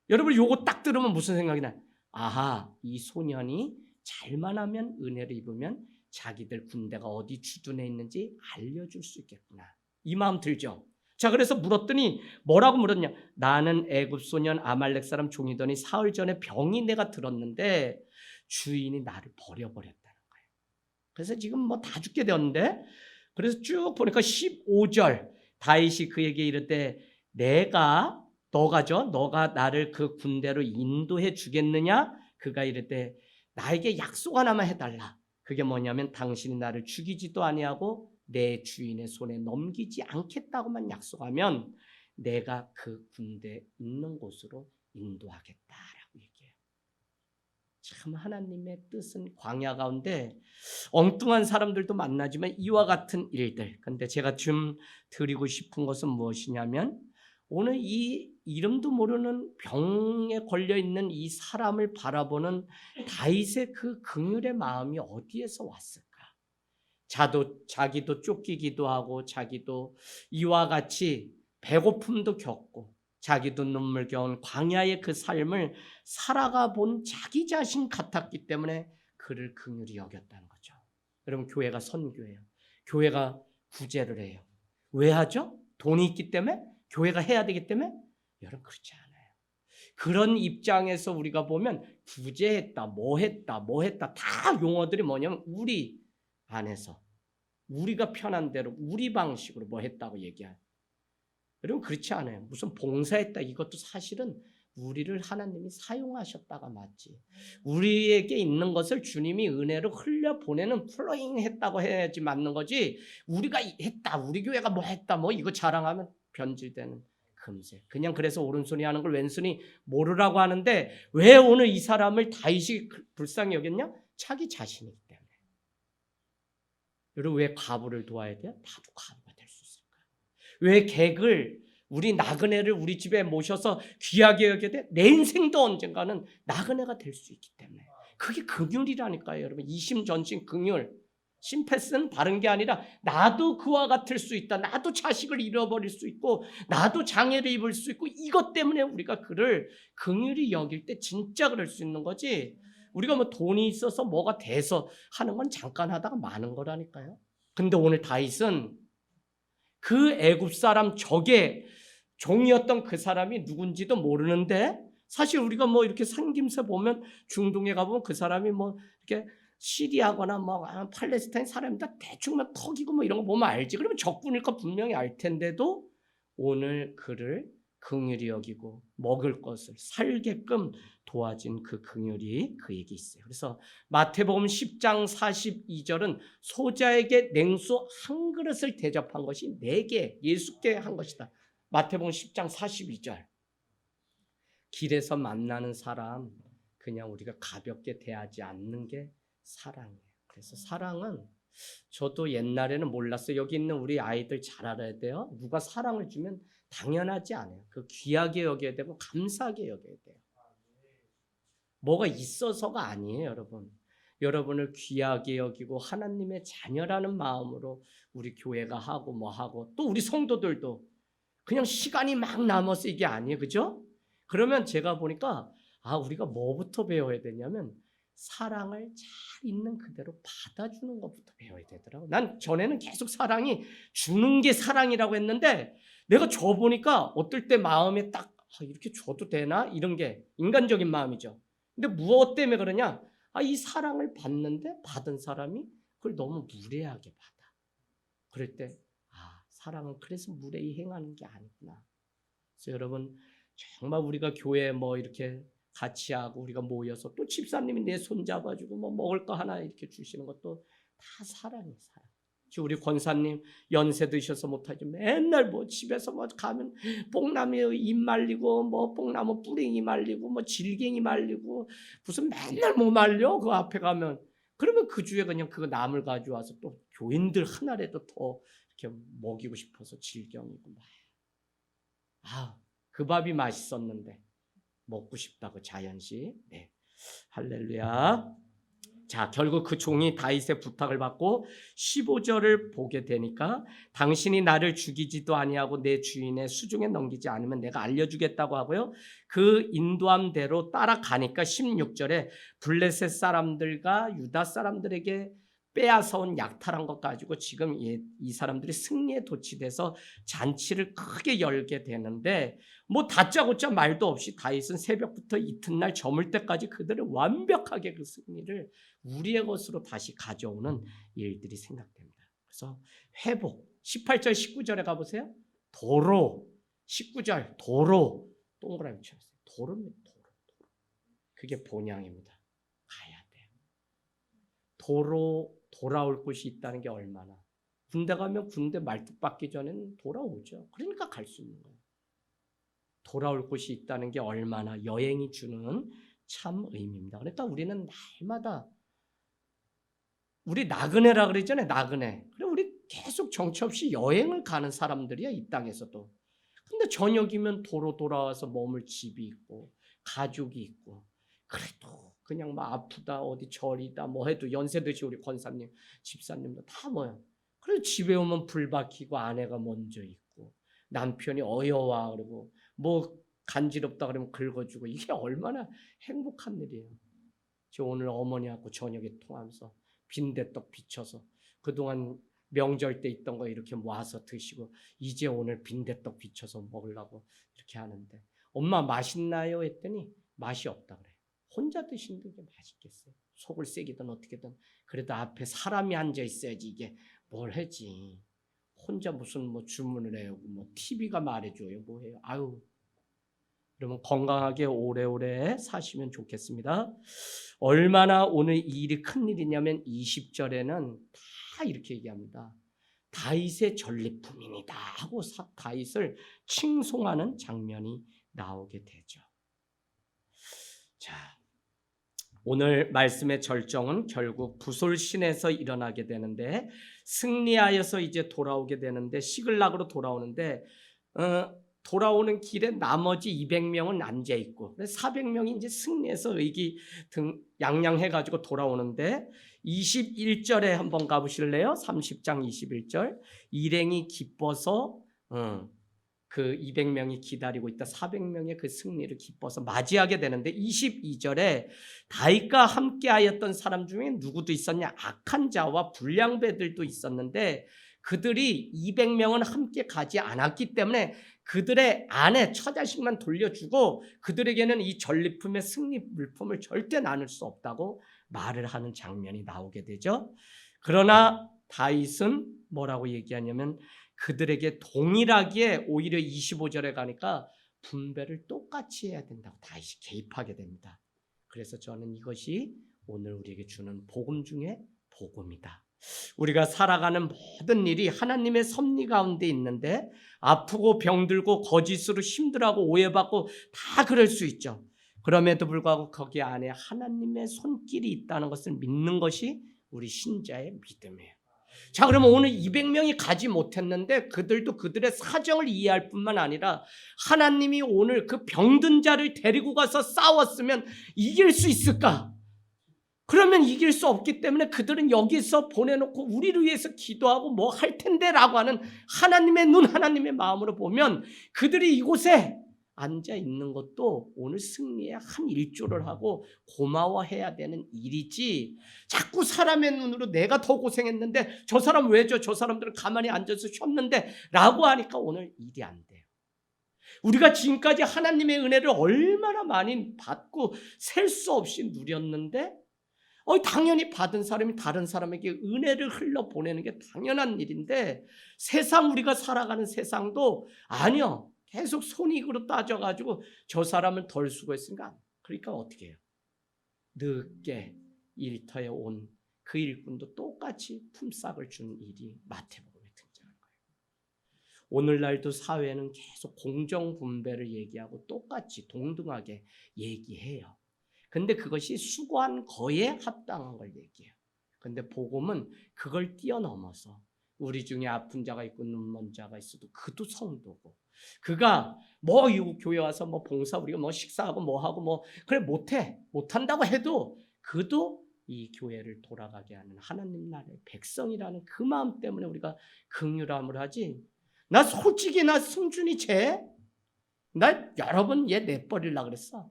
Speaker 1: 여러분 요거 딱 들으면 무슨 생각이 나요? 아하, 이 소년이 잘만 하면 은혜를 입으면 자기들 군대가 어디 주둔해 있는지 알려줄 수 있겠구나. 이 마음 들죠? 자, 그래서 물었더니 뭐라고 물었냐? 나는 애굽 소년 아말렉 사람 종이더니 사흘 전에 병이 내가 들었는데 주인이 나를 버려버렸다는 거예요. 그래서 지금 뭐 다 죽게 되었는데 그래서 쭉 보니까 15절 다윗이 그에게 이르되 너가 나를 그 군대로 인도해 주겠느냐? 그가 이르되 나에게 약속 하나만 해달라. 그게 뭐냐면 당신이 나를 죽이지도 아니하고 내 주인의 손에 넘기지 않겠다고만 약속하면 내가 그 군대 있는 곳으로 인도하겠다라고 얘기해요. 참 하나님의 뜻은 광야 가운데 엉뚱한 사람들도 만나지만 이와 같은 일들. 근데 제가 좀 드리고 싶은 것은 무엇이냐면 오늘 이 이름도 모르는 병에 걸려있는 이 사람을 바라보는 다윗의 그 긍휼의 마음이 어디에서 왔을까? 자기도 쫓기기도 하고 자기도 이와 같이 배고픔도 겪고 자기도 눈물겨운 광야의 그 삶을 살아가 본 자기 자신 같았기 때문에 그를 긍휼히 여겼다는 거죠. 여러분, 교회가 선교해요. 교회가 구제를 해요. 왜 하죠? 돈이 있기 때문에? 교회가 해야 되기 때문에? 여러분, 그렇지 않아요. 그런 입장에서 우리가 보면 구제했다, 뭐 했다 다 용어들이 뭐냐면 우리 안에서 우리가 편한 대로 우리 방식으로 뭐 했다고 얘기해요. 여러분, 그렇지 않아요. 무슨 봉사했다 이것도 사실은 우리를 하나님이 사용하셨다가 맞지. 우리에게 있는 것을 주님이 은혜로 흘려보내는 플로잉 했다고 해야지 맞는 거지. 우리가 했다, 우리 교회가 뭐 했다, 뭐 이거 자랑하면 변질되는 금세. 그냥 그래서 오른손이 하는 걸 왼손이 모르라고 하는데 왜 오늘 이 사람을 다윗이 불쌍히 여겼냐? 자기 자신이기 때문에. 여러분, 왜 과부를 도와야 돼요? 나도 과부가 될 수 있을까요? 왜 객을 우리 나그네를 우리 집에 모셔서 귀하게 여겨야 돼? 내 인생도 언젠가는 나그네가 될 수 있기 때문에. 그게 긍휼이라니까요, 여러분. 이심전심 긍휼. 심패스는 다른 게 아니라 나도 그와 같을 수 있다. 나도 자식을 잃어버릴 수 있고 나도 장애를 입을 수 있고 이것 때문에 우리가 그를 긍휼히 여길 때 진짜 그럴 수 있는 거지. 우리가 뭐 돈이 있어서 뭐가 돼서 하는 건 잠깐 하다가 마는 거라니까요. 근데 오늘 다윗은 그 애굽 사람 적의 종이었던 그 사람이 누군지도 모르는데 사실 우리가 뭐 이렇게 생김새 보면 중동에 가보면 그 사람이 뭐 이렇게 시리아거나 뭐 팔레스타인 사람이다 대충만 턱이고 뭐 이런 거 보면 알지. 그러면 적군일 거 분명히 알 텐데도 오늘 그를 긍휼히 여기고 먹을 것을 살게끔 도와진 그 긍휼이 그에게 있어요. 그래서 마태복음 10장 42절은 소자에게 냉수 한 그릇을 대접한 것이 내게 예수께 한 것이다. 마태복음 10장 42절. 길에서 만나는 사람 그냥 우리가 가볍게 대하지 않는 게 사랑이에요. 그래서 사랑은 저도 옛날에는 몰랐어요. 여기 있는 우리 아이들 잘 알아야 돼요. 누가 사랑을 주면 당연하지 않아요. 그 귀하게 여겨야 되고 감사하게 여겨야 돼요. 뭐가 있어서가 아니에요, 여러분. 여러분을 귀하게 여기고 하나님의 자녀라는 마음으로 우리 교회가 하고 뭐 하고 또 우리 성도들도 그냥 시간이 막 남아서 이게 아니에요. 그죠? 그러면 제가 보니까 우리가 뭐부터 배워야 되냐면 사랑을 잘 있는 그대로 받아주는 것부터 배워야 되더라고요. 난 전에는 계속 사랑이 주는 게 사랑이라고 했는데 내가 줘 보니까 어떨 때 마음에 딱 이렇게 줘도 되나? 이런 게 인간적인 마음이죠. 근데 무엇 때문에 그러냐? 이 사랑을 받는데 받은 사람이 그걸 너무 무례하게 받아. 그럴 때 사랑은 그래서 무례히 행하는 게 아니구나. 그래서 여러분 정말 우리가 교회 뭐 이렇게 같이 하고 우리가 모여서 또 집사님이 내 손 잡아주고 뭐 먹을 거 하나 이렇게 주시는 것도 다 사랑이에요, 사랑. 지금 우리 권사님 연세 드셔서 못하지 맨날 뭐 집에서 뭐 가면 뽕나무 잎 말리고 뭐 뽕나무 뿌랭이 말리고 뭐 질갱이 말리고 무슨 맨날 뭐 말려 그 앞에 가면 그러면 그 주에 그냥 그거 나물 가져와서 또 교인들 하나라도 더 이렇게 먹이고 싶어서 질경이고 막 그 밥이 맛있었는데 먹고 싶다고 자연시. 네. 할렐루야. 자, 결국 그 종이 다윗의 부탁을 받고 15절을 보게 되니까 당신이 나를 죽이지도 아니하고 내 주인의 수중에 넘기지 않으면 내가 알려주겠다고 하고요. 그 인도함대로 따라가니까 16절에 블레셋 사람들과 유다 사람들에게 빼앗아온 약탈한 것 가지고 지금 이 사람들이 승리에 도취돼서 잔치를 크게 열게 되는데 뭐 다짜고짜 말도 없이 다윗은 새벽부터 이튿날 저물 때까지 그들을 완벽하게 그 승리를 우리의 것으로 다시 가져오는 일들이 생각됩니다. 그래서 회복 18절 19절에 가보세요. 도로 19절 도로 동그라미 쳐주세요. 도로입니다. 도로. 그게 본향입니다. 가야 돼요. 도로 돌아올 곳이 있다는 게 얼마나. 군대 가면 군대 말뚝 박기 전에는 돌아오죠. 그러니까 갈 수 있는 거예요. 돌아올 곳이 있다는 게 얼마나 여행이 주는 참 의미입니다. 그러니까 우리는 날마다 우리 나그네라 그랬잖아요. 나그네. 그래 우리 계속 정처 없이 여행을 가는 사람들이야 이 땅에서도. 근데 저녁이면 도로 돌아와서 머물 집이 있고 가족이 있고 그래도 그냥 막 아프다 어디 절이다 뭐 해도 연세 드시 우리 권사님 집사님도 다 뭐야. 그래서 집에 오면 불 밝히고 아내가 먼저 있고 남편이 어여와 그러고 뭐 간지럽다 그러면 긁어주고 이게 얼마나 행복한 일이에요. 저 오늘 어머니하고 저녁에 통하면서 빈대떡 비춰서 그동안 명절 때 있던 거 이렇게 모아서 드시고 이제 오늘 빈대떡 비춰서 먹으려고 이렇게 하는데 엄마 맛있나요? 했더니 맛이 없다 그래요. 혼자 드시는데 이게 맛있겠어요? 속을 새기든 어떻게든 그래도 앞에 사람이 앉아 있어야지 이게 뭘 하지. 혼자 무슨 뭐 주문을 해요. 뭐 TV가 말해줘요. 뭐 해요. 아유. 그러면 건강하게 오래오래 사시면 좋겠습니다. 얼마나 오늘 이 일이 큰일이냐면 20절에는 다 이렇게 얘기합니다. 다윗의 전리품이니다 하고 다윗을 칭송하는 장면이 나오게 되죠. 자, 오늘 말씀의 절정은 결국 부솔신에서 일어나게 되는데 승리하여서 이제 돌아오게 되는데 시글락으로 돌아오는데 돌아오는 길에 나머지 200명은 앉아 있고 400명이 이제 승리해서 의기 등 양양해가지고 돌아오는데 21절에 한번 가보실래요? 30장 21절 일행이 기뻐서 그 200명이 기다리고 있다 400명의 그 승리를 기뻐서 맞이하게 되는데 22절에 다윗과 함께하였던 사람 중에 누구도 있었냐? 악한 자와 불량배들도 있었는데 그들이 200명은 함께 가지 않았기 때문에 그들의 아내 처자식만 돌려주고 그들에게는 이 전리품의 승리 물품을 절대 나눌 수 없다고 말을 하는 장면이 나오게 되죠. 그러나 다윗은 뭐라고 얘기하냐면 그들에게 동일하게 오히려 25절에 가니까 분배를 똑같이 해야 된다고 다시 개입하게 됩니다. 그래서 저는 이것이 오늘 우리에게 주는 복음 중에 복음이다. 우리가 살아가는 모든 일이 하나님의 섭리 가운데 있는데 아프고 병들고 거짓으로 힘들어하고 오해받고 다 그럴 수 있죠. 그럼에도 불구하고 거기 안에 하나님의 손길이 있다는 것을 믿는 것이 우리 신자의 믿음이에요. 자, 그러면 오늘 200명이 가지 못했는데 그들도 그들의 사정을 이해할 뿐만 아니라 하나님이 오늘 그 병든 자를 데리고 가서 싸웠으면 이길 수 있을까? 그러면 이길 수 없기 때문에 그들은 여기서 보내놓고 우리를 위해서 기도하고 뭐 할 텐데 라고 하는 하나님의 눈, 하나님의 마음으로 보면 그들이 이곳에 앉아 있는 것도 오늘 승리의 한 일조를 하고 고마워해야 되는 일이지 자꾸 사람의 눈으로 내가 더 고생했는데 저 사람 왜죠? 저 사람들은 가만히 앉아서 쉬었는데 라고 하니까 오늘 일이 안 돼요. 우리가 지금까지 하나님의 은혜를 얼마나 많이 받고 셀 수 없이 누렸는데 당연히 받은 사람이 다른 사람에게 은혜를 흘려보내는 게 당연한 일인데 세상 우리가 살아가는 세상도 아니요. 계속 손익으로 따져가지고 저 사람을 덜 수고했으니까 그러니까 어떻게 해요? 늦게 일터에 온 그 일꾼도 똑같이 품삯을 준 일이 마태복음에 등장한 거예요. 오늘날도 사회는 계속 공정분배를 얘기하고 똑같이 동등하게 얘기해요. 근데 그것이 수고한 거에 합당한 걸 얘기해요. 근데 복음은 그걸 뛰어넘어서 우리 중에 아픈 자가 있고 눈먼 자가 있어도 그도 성도고 그가 뭐 이 교회 와서 뭐 봉사 우리가 뭐 식사하고 뭐 하고 뭐 그래 못한다고 해도 그도 이 교회를 돌아가게 하는 하나님 나라의 백성이라는 그 마음 때문에 우리가 긍휼함을 하지. 나 솔직히 나 승준이 나 여러 번 얘 내버리려고 그랬어.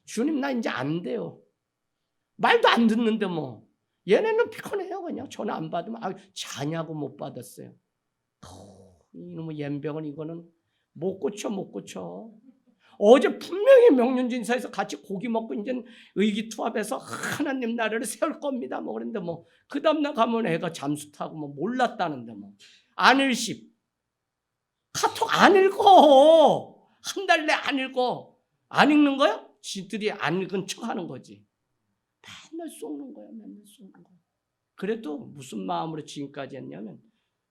Speaker 1: 주님 나 이제 안 돼요. 말도 안 듣는데 뭐. 얘네는 피곤해요 그냥. 전화 안 받으면 자냐고 못 받았어요. 이놈의 연병은 이거는 못 고쳐. 어제 분명히 명륜진사에서 같이 고기 먹고 이제 의기투합해서 하나님 나라를 세울 겁니다. 뭐 그런데 뭐 그 다음날 가면 애가 잠수 타고 뭐 몰랐다는데 뭐 안 읽십. 카톡 안 읽어. 한 달 내 안 읽어. 안 읽는 거야? 지들이 안 읽은 척 하는 거지. 맨날 쏘는 거야. 그래도 무슨 마음으로 지금까지 했냐면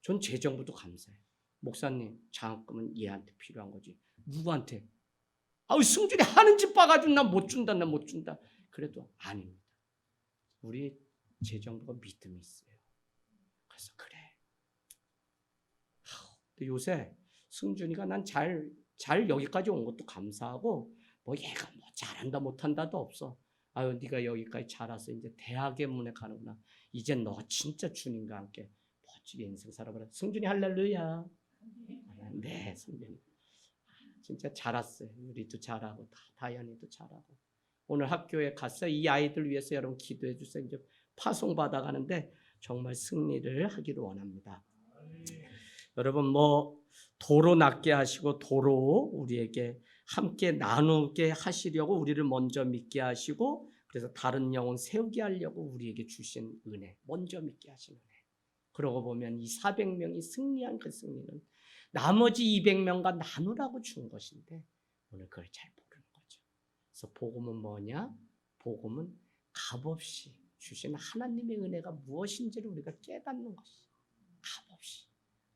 Speaker 1: 전 재정부도 감사해요. 목사님 장학금은 얘한테 필요한 거지. 누구한테? 승준이 하는 짓 봐가지고 나 못 준다. 그래도 아닙니다. 우리 재정부가 믿음이 있어요. 그래서 그래. 근데 요새 승준이가 난 잘 여기까지 온 것도 감사하고 뭐 얘가 뭐 잘한다 못한다도 없어. 아유 네가 여기까지 자라서 이제 대학의 문에 가는구나. 이제 너 진짜 주님과 함께 멋지게 인생 살아보라. 승준이 할렐루야. 네, 승준이 진짜 잘했어요. 우리도 잘하고 다현이도 잘하고. 오늘 학교에 갔어요. 이 아이들 위해서 여러분 기도해 주세요. 이제 파송 받아가는데 정말 승리를 하기를 원합니다. 여러분 뭐 도로 낫게 하시고 도로 우리에게 함께 나누게 하시려고 우리를 먼저 믿게 하시고 그래서 다른 영혼 세우게 하려고 우리에게 주신 은혜, 먼저 믿게 하신 은혜. 그러고 보면 이 400명이 승리한 그 승리는 나머지 200명과 나누라고 준 것인데 오늘 그걸 잘 모르는 거죠. 그래서 복음은 뭐냐? 복음은 값없이 주신 하나님의 은혜가 무엇인지를 우리가 깨닫는 것이 값없이.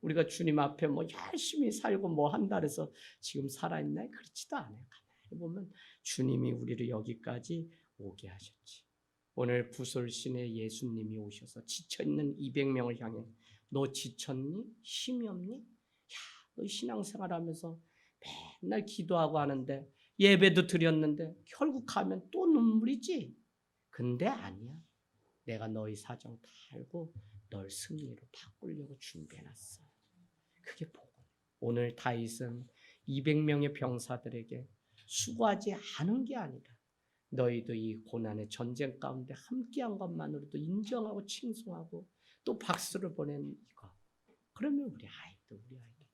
Speaker 1: 우리가 주님 앞에 뭐 열심히 살고 뭐 한다 해서 지금 살아있나? 그렇지도 않아요. 가만히 보면 주님이 우리를 여기까지 오게 하셨지. 오늘 부솔신의 예수님이 오셔서 지쳐있는 200명을 향해 너 지쳤니? 힘이 없니? 야, 너 신앙생활 하면서 맨날 기도하고 하는데 예배도 드렸는데 결국 가면 또 눈물이지? 근데 아니야. 내가 너희 사정 다 알고 널 승리로 바꾸려고 준비해놨어. 그게 복음. 오늘 다윗은 200명의 병사들에게 수고하지 않은 게 아니라 너희도 이 고난의 전쟁 가운데 함께한 것만으로도 인정하고 칭송하고 또 박수를 보낸 이거. 그러면 우리 아이들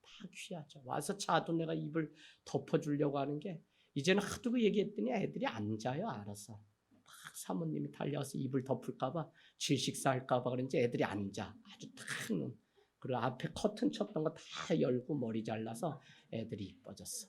Speaker 1: 다 귀하죠. 와서 자도 내가 입을 덮어주려고 하는 게 이제는 하도 그 얘기했더니 애들이 안 자요. 알아서. 막 사모님이 달려와서 입을 덮을까봐 질식사할까봐 그런지 애들이 안 자. 아주 탁 눈. 그리고 앞에 커튼 쳤던 거 다 열고 머리 잘라서 애들이 이뻐졌어.